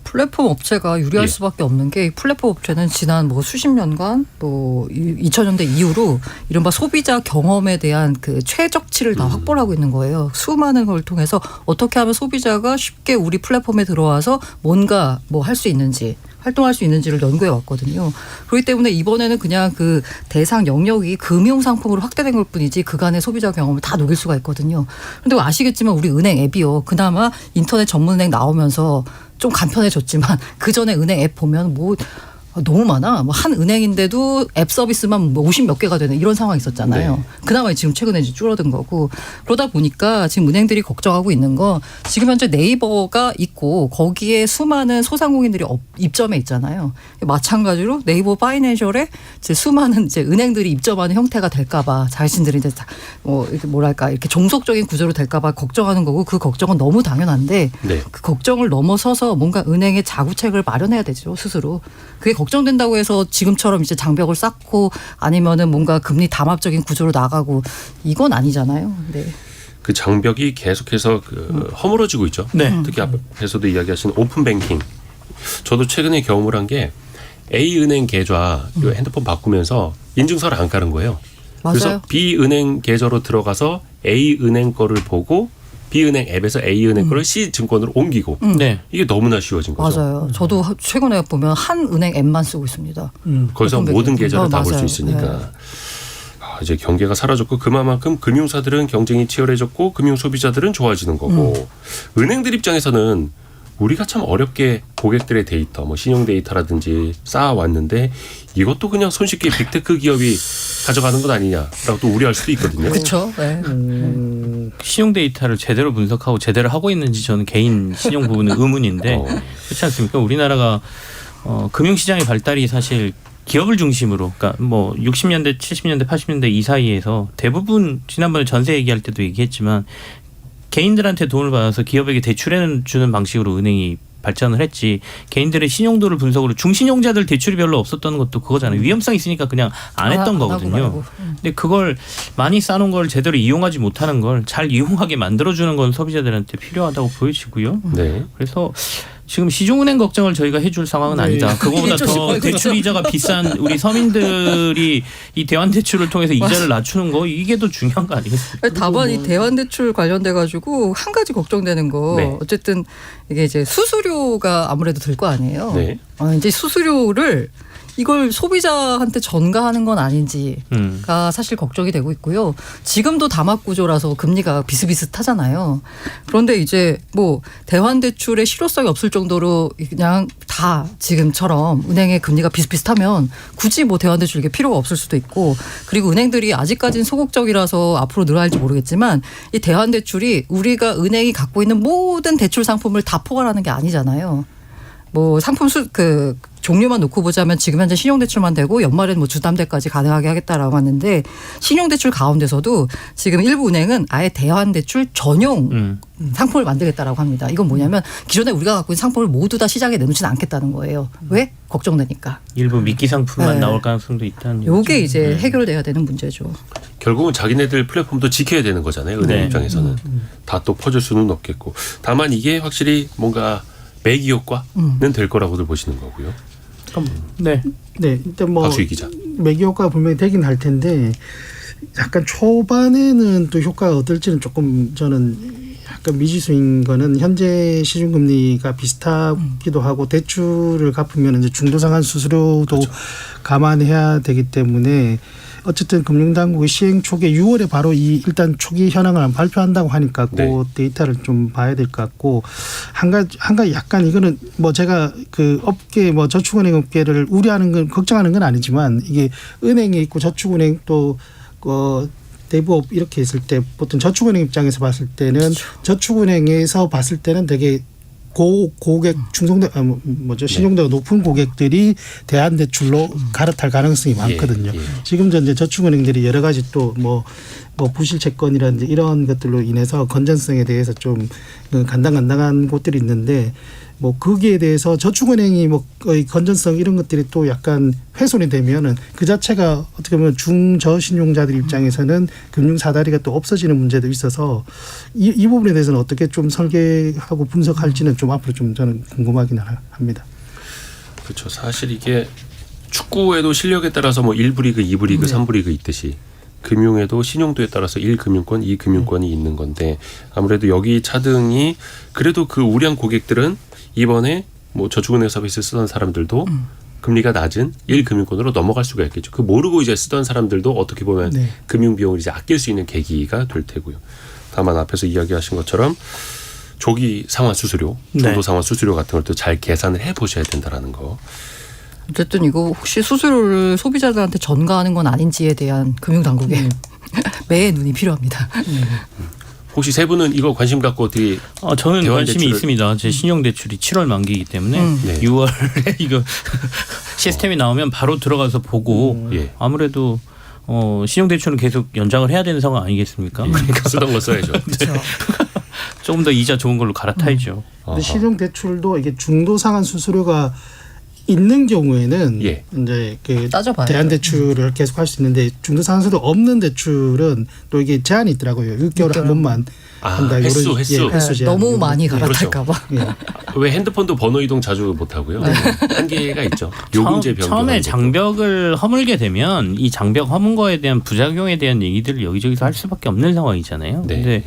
플랫폼 업체가 유리할 예. 수밖에 없는 게 플랫폼 업체는 지난 뭐 수십 년간 또 2000년대 이후로 이른바 소비자 경험에 대한 그 최적치를 다 확보를 하고 있는 거예요. 수많은 걸 통해서 어떻게 하면 소비자가 쉽게 우리 플랫폼에 들어와서 뭔가 뭐 할 수 있는지 활동할 수 있는지를 연구해 왔거든요. 그렇기 때문에 이번에는 그냥 그 대상 영역이 금융 상품으로 확대된 걸 뿐이지 그간의 소비자 경험을 다 녹일 수가 있거든요. 그런데 아시겠지만 우리 은행 앱이요. 그나마 인터넷 전문은행 나오면서 좀 간편해졌지만 그 전에 은행 앱 보면 뭐 너무 많아. 뭐 한 은행인데도 앱 서비스만 뭐 50 몇 개가 되는 이런 상황이 있었잖아요. 네. 그나마 지금 최근에 이제 줄어든 거고 그러다 보니까 지금 은행들이 걱정하고 있는 건 지금 현재 네이버가 있고 거기에 수많은 소상공인들이 입점해 있잖아요. 마찬가지로 네이버 파이낸셜에 이제 수많은 이제 은행들이 입점하는 형태가 될까봐 자신들이 이제 이렇게 뭐랄까 이렇게 종속적인 구조로 될까봐 걱정하는 거고 그 걱정은 너무 당연한데 네. 그 걱정을 넘어서서 뭔가 은행의 자구책을 마련해야 되죠 스스로. 그게 걱정된다고 해서 지금처럼 이제 장벽을 쌓고 아니면은 뭔가 금리 담합적인 구조로 나가고 이건 아니잖아요. 네. 그 장벽이 계속해서 허물어지고 있죠. 네. 특히 앞에서도 이야기하신 오픈 뱅킹. 저도 최근에 경험을 한 게 A 은행 계좌 핸드폰 바꾸면서 인증서를 안 깔은 거예요. 맞아요. 그래서 B 은행 계좌로 들어가서 A 은행 거를 보고 B 은행 앱에서 A 은행 거를 C 증권으로 옮기고 네. 이게 너무나 쉬워진 거죠. 맞아요. 저도 최근에 보면 한 은행 앱만 쓰고 있습니다. 거기서 어떤 모든 백이- 계좌를 다 볼 수 맞아요. 있으니까. 네. 이제 경계가 사라졌고 그만큼 금융사들은 경쟁이 치열해졌고 금융 소비자들은 좋아지는 거고 은행들 입장에서는 우리가 참 어렵게 고객들의 데이터, 뭐 신용 데이터라든지 쌓아왔는데 이것도 그냥 손쉽게 빅테크 기업이 가져가는 것 아니냐라고 또 우려할 수도 있거든요. 그렇죠. 네. 신용 데이터를 제대로 분석하고 제대로 하고 있는지 저는 개인 신용 부분은 의문인데 그렇지 않습니까? 우리나라가 금융시장의 발달이 사실 기업을 중심으로, 그러니까 뭐 60년대, 70년대, 80년대 이 사이에서 대부분 지난번에 전세 얘기할 때도 얘기했지만 개인들한테 돈을 받아서 기업에게 대출해 주는 방식으로 은행이 발전을 했지 개인들의 신용도를 분석으로 중신용자들 대출이 별로 없었던 것도 그거잖아요. 위험성 있으니까 그냥 안 했던 안 하고 거거든요. 말고. 근데 그걸 많이 쌓아놓은 걸 제대로 이용하지 못하는 걸 잘 이용하게 만들어주는 건 소비자들한테 필요하다고 보여지고요. 네. 그래서 지금 시중은행 걱정을 저희가 해줄 상황은 아니다. 그거보다 더 대출 이자가 비싼 우리 서민들이 이 대환대출을 통해서 이자를 낮추는 거 이게 더 중요한 거 아니겠습니까? 다만 이 대환대출 관련돼 가지고 한 가지 걱정되는 거 네. 어쨌든 이게 이제 수수료가 아무래도 들 거 아니에요. 네. 이제 수수료를 이걸 소비자한테 전가하는 건 아닌지가 사실 걱정이 되고 있고요. 지금도 담합 구조라서 금리가 비슷비슷하잖아요. 그런데 이제 뭐 대환대출의 실효성이 없을 정도로 그냥 다 지금처럼 은행의 금리가 비슷비슷하면 굳이 뭐 대환대출 이게 필요가 없을 수도 있고 그리고 은행들이 아직까지는 소극적이라서 앞으로 늘어날지 모르겠지만 이 대환대출이 우리가 은행이 갖고 있는 모든 대출 상품을 다 포괄하는 게 아니잖아요. 뭐 상품 종류만 놓고 보자면 지금 현재 신용대출만 되고 연말엔 뭐 주담대까지 가능하게 하겠다라고 하는데 신용대출 가운데서도 지금 일부 은행은 아예 대환대출 전용 상품을 만들겠다라고 합니다. 이건 뭐냐면 기존에 우리가 갖고 있는 상품을 모두 다 시장에 내놓지는 않겠다는 거예요. 왜? 걱정되니까. 일부 미끼 상품만 네. 나올 가능성도 있다는 요게 이제 해결돼야 되는 문제죠. 결국은 자기네들 플랫폼도 지켜야 되는 거잖아요. 은행 네. 입장에서는. 다 또 퍼줄 수는 없겠고. 다만 이게 확실히 뭔가 매기 효과는 될 거라고들 보시는 거고요. 네. 네, 일단 뭐 박수희 기자. 매기 효과가 분명히 되긴 할 텐데 약간 초반에는 또 효과가 어떨지는 조금 저는 약간 미지수인 거는 현재 시중금리가 비슷하기도 하고 대출을 갚으면 이제 중도상환 수수료도 그렇죠. 감안해야 되기 때문에 어쨌든 금융당국이 시행 초기에 6월에 바로 이 일단 초기 현황을 발표한다고 하니까 그 네. 데이터를 좀 봐야 될 것 같고 한 가지 약간 이거는 뭐 제가 그 업계 뭐 저축은행 업계를 우려하는 건 걱정하는 건 아니지만 이게 은행에 있고 저축은행 또 대부업 이렇게 있을 때 보통 저축은행 입장에서 봤을 때는 그렇죠. 저축은행에서 봤을 때는 되게 고객 충성도 신용도가 높은 고객들이 대환대출로 갈아탈 가능성이 많거든요. 예. 지금도 이제 저축은행들이 여러 가지 또 뭐 부실 채권이라든지 이런 것들로 인해서 건전성에 대해서 좀 간당간당한 곳들이 있는데 뭐 거기에 대해서 저축은행이 뭐 거의 건전성 이런 것들이 또 약간 훼손이 되면은 그 자체가 어떻게 보면 중저신용자들 입장에서는 금융 사다리가 또 없어지는 문제도 있어서 이 부분에 대해서는 어떻게 좀 설계하고 분석할지는 좀 앞으로 좀 저는 궁금하긴 합니다. 그렇죠. 사실 이게 축구에도 실력에 따라서 뭐 1부 리그, 2부 리그, 3부 리그 있듯이 금융에도 신용도에 따라서 1금융권, 2금융권이 있는 건데 아무래도 여기 차등이 그래도 그 우량 고객들은 이번에 뭐 저축은행 서비스 쓰던 사람들도 금리가 낮은 1금융권으로 넘어갈 수가 있겠죠. 그 모르고 이제 쓰던 사람들도 어떻게 보면 네. 금융 비용을 이제 아낄 수 있는 계기가 될 테고요. 다만 앞에서 이야기하신 것처럼 조기 상환 수수료, 중도 상환 수수료 같은 걸 또 잘 계산을 해 보셔야 된다라는 거. 어쨌든 이거 혹시 수수료를 소비자들한테 전가하는 건 아닌지에 대한 금융당국의 매의 눈이 필요합니다. 혹시 세 분은 이거 관심 갖고 어떻게 저는 대환 관심이 대출을- 있습니다. 제 신용대출이 7월 만기이기 때문에 네. 6월에 이거 시스템이 나오면 바로 들어가서 보고 예. 아무래도 신용대출은 계속 연장을 해야 되는 상황 아니겠습니까? 그러니까 쓰던 거 써야죠. 조금 더 이자 좋은 걸로 갈아타야죠. 근데 신용대출도 이게 중도상환 수수료가 있는 경우에는 예. 이제 그 따져봐야죠. 대안 대출을 계속 할 수 있는데 중도상환소득 없는 대출은 또 이게 제한이 있더라고요. 6개월에 한 번만 한다. 횟수. 이런, 예, 횟수 네, 제한. 너무 많이 예. 갈아탈까봐. 예. 왜 핸드폰도 번호 이동 자주 못 하고요. 한계가 있죠. 요금제 변경. 처음에 장벽을 허물게 되면 이 장벽 허문 거에 대한 부작용에 대한 얘기들을 여기저기서 할 수밖에 없는 상황이잖아요. 네. 근데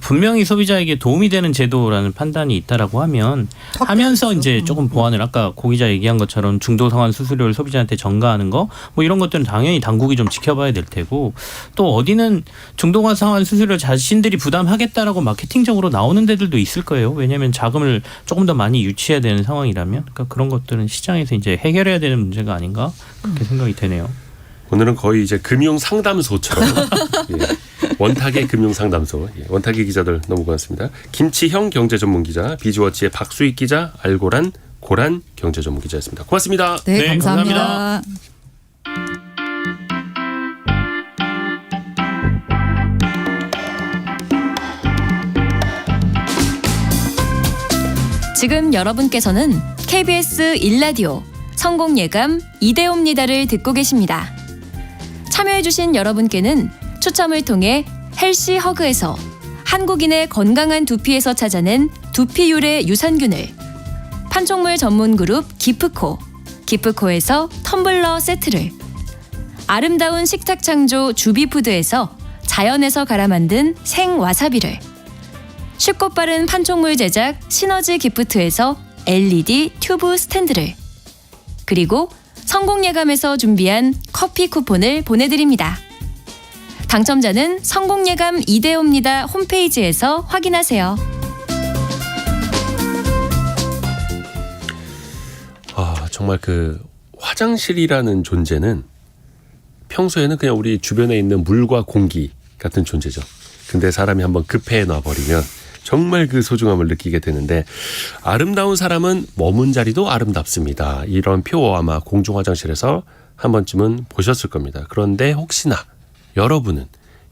분명히 소비자에게 도움이 되는 제도라는 판단이 있다라고 하면서 이제 조금 보완을 아까 고 기자 얘기한 것처럼 중도 상환 수수료를 소비자한테 전가하는 거 뭐 이런 것들은 당연히 당국이 좀 지켜봐야 될 테고 또 어디는 중도 상환 수수료 자신들이 부담하겠다라고 마케팅적으로 나오는 데들도 있을 거예요. 왜냐하면 자금을 조금 더 많이 유치해야 되는 상황이라면 그러니까 그런 것들은 시장에서 이제 해결해야 되는 문제가 아닌가 그렇게 생각이 되네요. 오늘은 거의 이제 금융 상담소처럼 예. 원탁의 금융 상담소 원탁의 기자들 너무 고맙습니다. 김치형 경제 전문 기자, 비즈워치의 박수익 기자, 알고란 고란 경제 전문 기자였습니다. 고맙습니다. 네, 네, 감사합니다. 감사합니다. 지금 여러분께서는 KBS 1라디오 성공예감 이대호입니다를 듣고 계십니다. 참여해주신 여러분께는 추첨을 통해 헬시 허그에서 한국인의 건강한 두피에서 찾아낸 두피 유래 유산균을, 판촉물 전문 그룹 기프코에서 텀블러 세트를, 아름다운 식탁 창조 주비푸드에서 자연에서 갈아 만든 생와사비를, 쉽고 빠른 판촉물 제작 시너지 기프트에서 LED 튜브 스탠드를, 그리고 성공예감에서 준비한 커피 쿠폰을 보내드립니다. 당첨자는 성공예감 이대호입니다 홈페이지에서 확인하세요. 정말 그 화장실이라는 존재는 평소에는 그냥 우리 주변에 있는 물과 공기 같은 존재죠. 근데 사람이 한번 급해해 놔버리면 정말 그 소중함을 느끼게 되는데, 아름다운 사람은 머문 자리도 아름답습니다. 이런 표 아마 공중 화장실에서 한 번쯤은 보셨을 겁니다. 그런데 혹시나 여러분은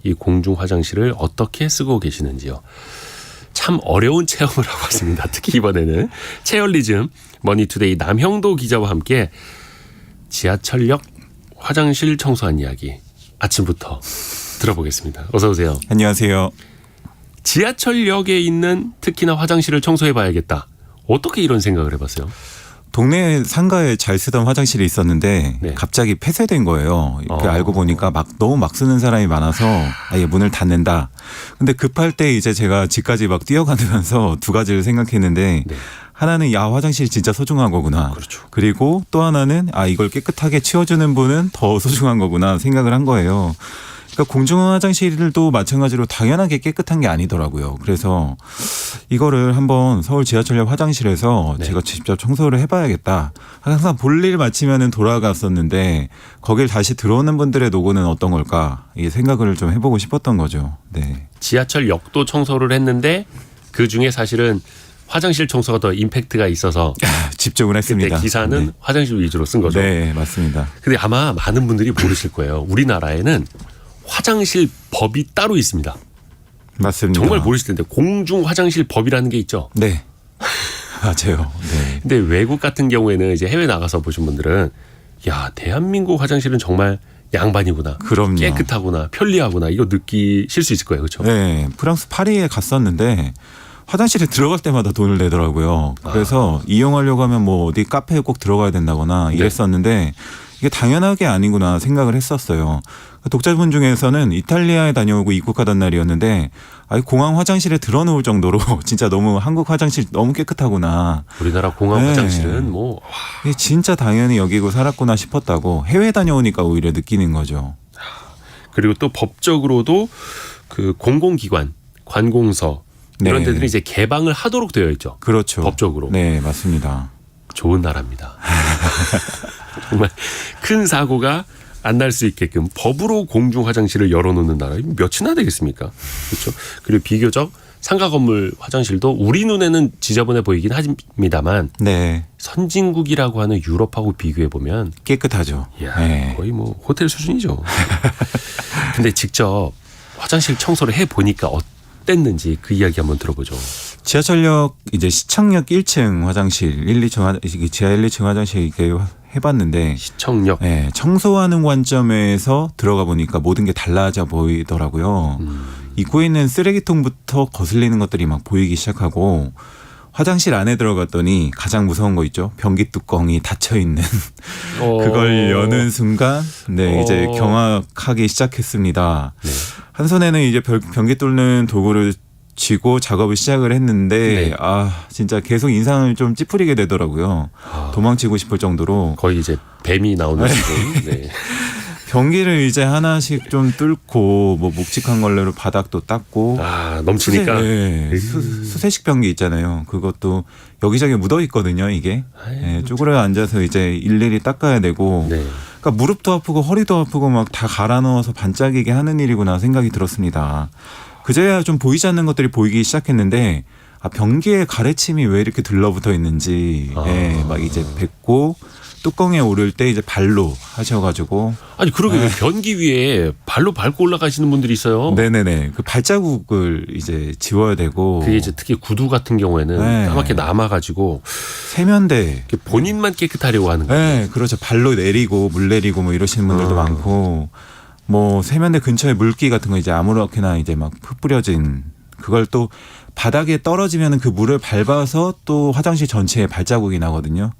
이 공중 화장실을 어떻게 쓰고 계시는지요? 참 어려운 체험을 하고 왔습니다. 특히 이번에는 체열리즘 머니투데이 남형도 기자와 함께 지하철역 화장실 청소한 이야기 아침부터 들어보겠습니다. 어서 오세요. 안녕하세요. 지하철역에 있는 특히나 화장실을 청소해봐야겠다. 어떻게 이런 생각을 해봤어요? 동네 상가에 잘 쓰던 화장실이 있었는데 네. 갑자기 폐쇄된 거예요. 알고 보니까 너무 막 쓰는 사람이 많아서 아예 문을 닫는다. 근데 급할 때 이제 제가 집까지 막 뛰어가면서 두 가지를 생각했는데 네. 하나는 야 화장실 진짜 소중한 거구나. 그렇죠. 그리고 또 하나는 이걸 깨끗하게 치워주는 분은 더 소중한 거구나 생각을 한 거예요. 그러니까 공중 화장실도 마찬가지로 당연하게 깨끗한 게 아니더라고요. 그래서 이거를 한번 서울 지하철역 화장실에서 네. 제가 직접 청소를 해봐야겠다. 항상 볼일 마치면은 돌아갔었는데 거길 다시 들어오는 분들의 노고는 어떤 걸까? 이 생각을 좀 해보고 싶었던 거죠. 네. 지하철역도 청소를 했는데 그 중에 사실은 화장실 청소가 더 임팩트가 있어서 집중을 했습니다. 그때 기사는 네. 화장실 위주로 쓴 거죠. 네, 맞습니다. 근데 아마 많은 분들이 모르실 거예요. 우리나라에는 화장실 법이 따로 있습니다. 맞습니다. 정말 모르실 텐데 공중 화장실 법이라는 게 있죠. 네. 맞아요. 네. 근데 외국 같은 경우에는 이제 해외 나가서 보신 분들은 야, 대한민국 화장실은 정말 양반이구나. 그럼요. 깨끗하구나. 편리하구나. 이거 느끼실 수 있을 거예요. 그렇죠? 네, 프랑스 파리에 갔었는데 화장실에 들어갈 때마다 돈을 내더라고요. 그래서 이용하려고 하면 뭐 어디 카페에 꼭 들어가야 된다거나 이랬었는데 이게 당연하게 아니구나 생각을 했었어요. 독자분 중에서는 이탈리아에 다녀오고 입국하던 날이었는데 공항 화장실에 들어놓을 정도로 진짜 너무 한국 화장실 너무 깨끗하구나. 우리나라 공항 네. 화장실은 뭐 이게 진짜 당연히 여기고 살았구나 싶었다고 해외 다녀오니까 오히려 느끼는 거죠. 그리고 또 법적으로도 그 공공기관, 관공서 이런 네. 데들이 이제 개방을 하도록 되어 있죠. 그렇죠. 법적으로. 네, 맞습니다. 좋은 나라입니다. 정말 큰 사고가 안 날 수 있게끔 법으로 공중 화장실을 열어놓는 나라 몇이나 되겠습니까? 그렇죠. 그리고 비교적 상가 건물 화장실도 우리 눈에는 지저분해 보이긴 합니다만 네, 선진국이라고 하는 유럽하고 비교해 보면 깨끗하죠. 이야, 네. 거의 뭐 호텔 수준이죠. 근데 직접 화장실 청소를 해 보니까 어땠는지 그 이야기 한번 들어보죠. 지하철역 이제 시청역 1층 화장실 1, 2층 지하 1, 2층 화장실 이렇게 해봤는데 시청역. 네, 청소하는 관점에서 들어가 보니까 모든 게 달라져 보이더라고요. 입구에 있는 쓰레기통부터 거슬리는 것들이 막 보이기 시작하고 화장실 안에 들어갔더니 가장 무서운 거 있죠. 변기 뚜껑이 닫혀 있는 그걸 여는 순간 네 이제 경악하기 시작했습니다. 네. 한 손에는 이제 변기 뚫는 도구를 쥐고 작업을 시작을 했는데 네. 진짜 계속 인상을 좀 찌푸리게 되더라고요. 도망치고 싶을 정도로 거의 이제 뱀이 나오는 수준. 네. 변기를 이제 하나씩 좀 뚫고 뭐 묵직한 걸레로 바닥도 닦고 넘치니까. 수세식 변기 있잖아요. 그것도 여기저기 묻어 있거든요. 이게 쪼그려 앉아서 이제 일일이 닦아야 되고 네. 그러니까 무릎도 아프고 허리도 아프고 막 다 갈아 넣어서 반짝이게 하는 일이구나 생각이 들었습니다. 그제야 좀 보이지 않는 것들이 보이기 시작했는데 변기에 가래침이 왜 이렇게 들러붙어 있는지 막 이제 뱉고 뚜껑에 오를 때 이제 발로 하셔가지고 아니 그러게 왜 변기 위에 발로 밟고 올라가시는 분들이 있어요. 네네네 그 발자국을 이제 지워야 되고 그게 이제 특히 구두 같은 경우에는 네. 까맣게 남아가지고 세면대 본인만 깨끗하려고 하는 거예요. 네 그렇죠 발로 내리고 물 내리고 뭐 이러시는 분들도 많고 뭐 세면대 근처에 물기 같은 거 이제 아무렇게나 이제 막 흩뿌려진 그걸 또 바닥에 떨어지면 그 물을 밟아서 또 화장실 전체에 발자국이 나거든요.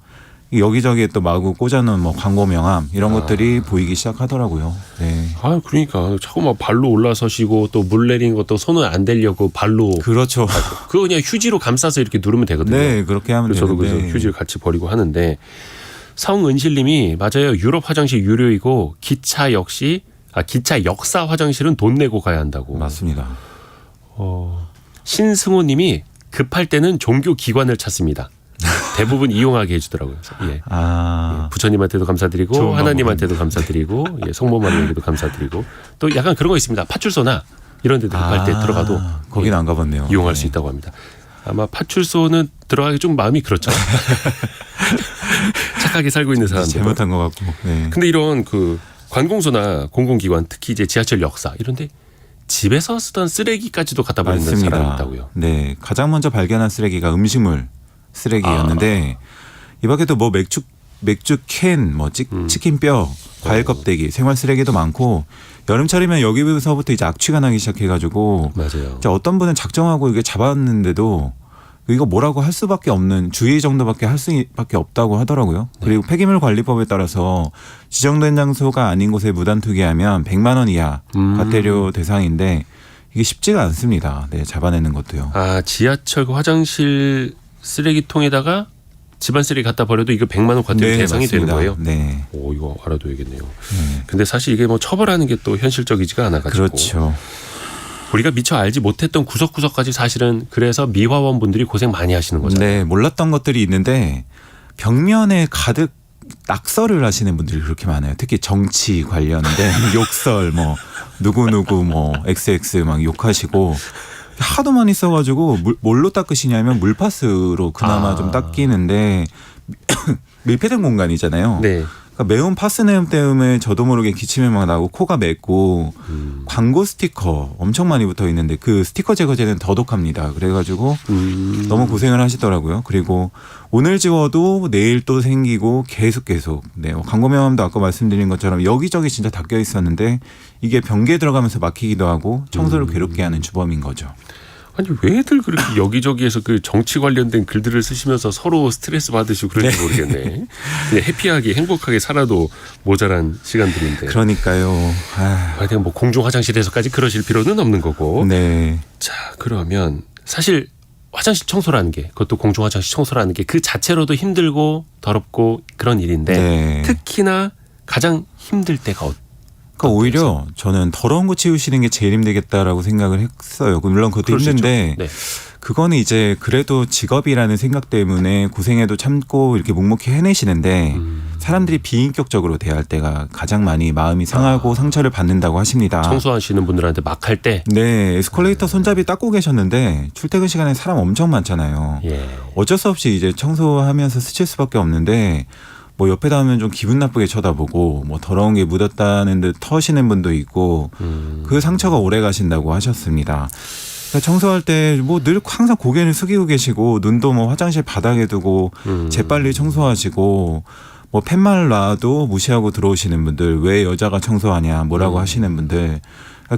여기저기에 또 마구 꽂아놓은 뭐 광고 명함 이런 것들이 보이기 시작하더라고요. 네. 그러니까 자꾸 막 발로 올라서시고 또 물 내리는 것도 손을 안 대려고 발로. 그렇죠. 그거 그냥 휴지로 감싸서 이렇게 누르면 되거든요. 네, 그렇게 하면 그래서 저도 되는데. 그래서 휴지를 같이 버리고 하는데 성은실님이 맞아요. 유럽 화장실 유료이고 기차 역사 화장실은 돈 내고 가야 한다고. 맞습니다. 신승호님이 급할 때는 종교 기관을 찾습니다. 대부분 이용하게 해주더라고요. 예. 예, 부처님한테도 감사드리고 좋은 하나님한테도 감사드리고 성모 마리아에게도 감사드리고 또 약간 그런 거 있습니다. 파출소나 이런 데도 급할 때 들어가도 거기는 안 가봤네요. 이용할 네. 수 있다고 합니다. 아마 파출소는 들어가기 좀 마음이 그렇죠. 착하게 살고 있는 사람들. 잘못한 것 같고. 네. 근데 이런 그 관공서나 공공기관 특히 이제 지하철 역사 이런데 집에서 쓰던 쓰레기까지도 갖다 버리는 맞습니다. 사람이 있다고요. 네, 가장 먼저 발견한 쓰레기가 음식물 쓰레기였는데 이 밖에도 뭐 맥주 캔, 뭐 치킨 뼈, 과일 껍데기, 생활 쓰레기도 많고 여름철이면 여기서부터 이제 악취가 나기 시작해가지고 맞아요. 이제 어떤 분은 작정하고 이게 잡았는데도 이거 뭐라고 할 수밖에 없는 주의 정도밖에 할 수밖에 없다고 하더라고요. 그리고 폐기물 관리법에 따라서 지정된 장소가 아닌 곳에 무단 투기하면 100만 원 이하 과태료 대상인데 이게 쉽지가 않습니다. 네, 잡아내는 것도요. 지하철 그 화장실 쓰레기통에다가 집안 쓰레기 갖다 버려도 이거 100만 원 과태료 대상이 맞습니다. 되는 거예요? 네. 오, 이거 알아둬야겠네요. 근데 사실 이게 뭐 처벌하는 게 또 현실적이지가 않아가지고. 그렇죠. 우리가 미처 알지 못했던 구석구석까지 사실은 그래서 미화원 분들이 고생 많이 하시는 거잖아요. 네, 몰랐던 것들이 있는데 벽면에 가득 낙서를 하시는 분들이 그렇게 많아요. 특히 정치 관련된 욕설 뭐 누구누구 뭐 XX 막 욕하시고 하도 많이 써가지고 뭘로 닦으시냐면 물파스로 그나마 좀 닦이는데 밀폐된 공간이잖아요. 네. 그러니까 매운 파스네um 때문에 저도 모르게 기침이 막 나고 코가 맵고 광고 스티커 엄청 많이 붙어 있는데 그 스티커 제거제는 더 독합니다. 그래가지고 너무 고생을 하시더라고요. 그리고 오늘 지워도 내일 또 생기고 계속 네, 광고 명함도 아까 말씀드린 것처럼 여기저기 진짜 닦여 있었는데 이게 변기에 들어가면서 막히기도 하고 청소를 괴롭게 하는 주범인 거죠. 아니 왜들 그렇게 여기저기에서 그 정치 관련된 글들을 쓰시면서 서로 스트레스 받으시고 그런지 모르겠네. 그냥 해피하게 행복하게 살아도 모자란 시간들인데. 그러니까요. 그냥 뭐 공중 화장실에서까지 그러실 필요는 없는 거고. 네. 자 그러면 사실 화장실 청소라는 게 그것도 공중 화장실 청소라는 게 그 자체로도 힘들고 더럽고 그런 일인데 네. 특히나 가장 힘들 때가 그러니까 오히려 저는 더러운 거 치우시는 게 제일 힘들겠다라고 생각을 했어요. 물론 그것도 힘든데 네. 그거는 이제 그래도 직업이라는 생각 때문에 고생해도 참고 이렇게 묵묵히 해내시는데 사람들이 비인격적으로 대할 때가 가장 많이 마음이 상하고 상처를 받는다고 하십니다. 청소하시는 분들한테 막 할 때. 네, 에스컬레이터 손잡이 닦고 계셨는데 출퇴근 시간에 사람 엄청 많잖아요. 예. 어쩔 수 없이 이제 청소하면서 스칠 수밖에 없는데 뭐 옆에다 하면 좀 기분 나쁘게 쳐다보고 뭐 더러운 게 묻었다는 듯 터시는 분도 있고 그 상처가 오래 가신다고 하셨습니다. 그러니까 청소할 때 뭐 늘 항상 고개를 숙이고 계시고 눈도 뭐 화장실 바닥에 두고 재빨리 청소하시고 뭐 팻말 놔도 무시하고 들어오시는 분들, 왜 여자가 청소하냐 뭐라고 하시는 분들,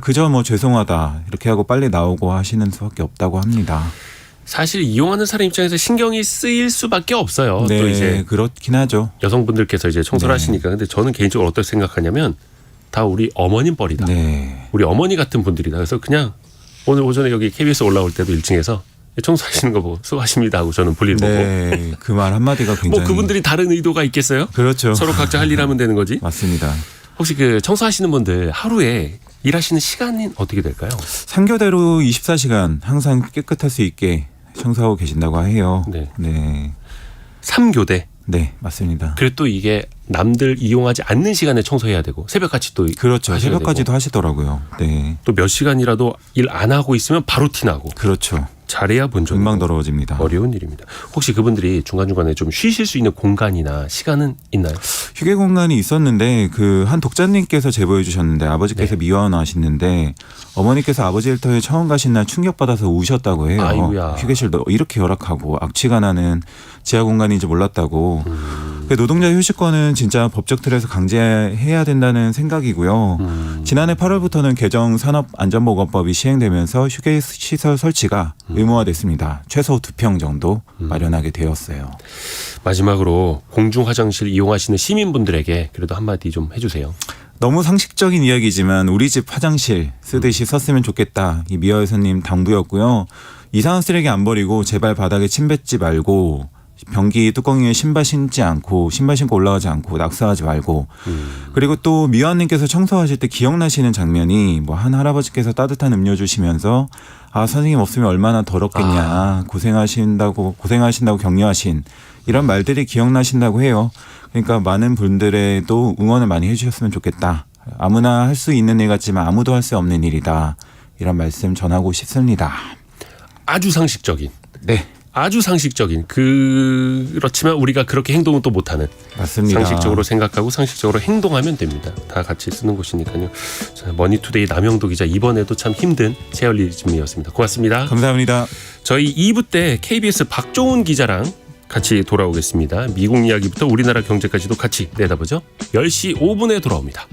그저 뭐 죄송하다 이렇게 하고 빨리 나오고 하시는 수밖에 없다고 합니다. 사실 이용하는 사람 입장에서 신경이 쓰일 수밖에 없어요. 네, 또 이제 그렇긴 하죠. 여성분들께서 이제 청소를 네. 하시니까. 근데 저는 개인적으로 어떻게 생각하냐면 다 우리 어머님 뻘이다. 네. 우리 어머니 같은 분들이다. 그래서 그냥 오늘 오전에 여기 KBS 올라올 때도 1층에서 청소하시는 거 보고 수고하십니다 하고 저는 볼일 보고. 네, 그 말 한마디가 굉장히 뭐 그분들이 다른 의도가 있겠어요? 그렇죠. 서로 각자 할 일 하면 되는 거지. 맞습니다. 혹시 그 청소하시는 분들 하루에 일하시는 시간은 어떻게 될까요? 3교대로 24시간 항상 깨끗할 수 있게 청소하고 계신다고 해요. 네. 네. 3교대. 네, 맞습니다. 그리고 또 이게 남들 이용하지 않는 시간에 청소해야 되고 새벽같이 또 그렇죠. 하셔야 새벽까지도 하시더라고요. 네. 또 몇 시간이라도 일 안 하고 있으면 바로 티나고 그렇죠. 잘해야 본전. 금방 더러워집니다. 어려운 일입니다. 혹시 그분들이 중간중간에 좀 쉬실 수 있는 공간이나 시간은 있나요? 휴게 공간이 있었는데 그 한 독자님께서 제보해 주셨는데 아버지께서 네. 미화원하시는데 어머니께서 아버지 일터에 처음 가신 날 충격받아서 우셨다고 해요. 아이고야. 휴게실도 이렇게 열악하고 악취가 나는 지하 공간인지 몰랐다고. 노동자 휴식권은 진짜 법적 틀에서 강제해야 된다는 생각이고요. 지난해 8월부터는 개정 산업안전보건법이 시행되면서 휴게시설 설치가 의무화됐습니다. 최소 2평 정도 마련하게 되었어요. 마지막으로 공중 화장실 이용하시는 시민분들에게 그래도 한마디 좀 해주세요. 너무 상식적인 이야기지만 우리 집 화장실 쓰듯이 썼으면 좋겠다. 이 미화 여사님 당부였고요. 이상한 쓰레기 안 버리고 제발 바닥에 침 뱉지 말고 변기 뚜껑 위에 신발 신지 않고 신발 신고 올라가지 않고 낙서하지 말고 그리고 또 미화님께서 청소하실 때 기억나시는 장면이 뭐 한 할아버지께서 따뜻한 음료 주시면서 아 선생님 없으면 얼마나 더럽겠냐 고생하신다고 격려하신 이런 말들이 기억나신다고 해요. 그러니까 많은 분들에도 응원을 많이 해주셨으면 좋겠다. 아무나 할 수 있는 일 같지만 아무도 할 수 없는 일이다. 이런 말씀 전하고 싶습니다. 아주 상식적인. 네. 아주 상식적인 그렇지만 우리가 그렇게 행동은 또 못하는 맞습니다. 상식적으로 생각하고 상식적으로 행동하면 됩니다. 다 같이 쓰는 곳이니까요. 자, 머니투데이 남영도 기자 이번에도 참 힘든 제얼리즘이었습니다. 고맙습니다. 감사합니다. 저희 2부 때 KBS 박종훈 기자랑 같이 돌아오겠습니다. 미국 이야기부터 우리나라 경제까지도 같이 내다보죠. 10시 5분에 돌아옵니다.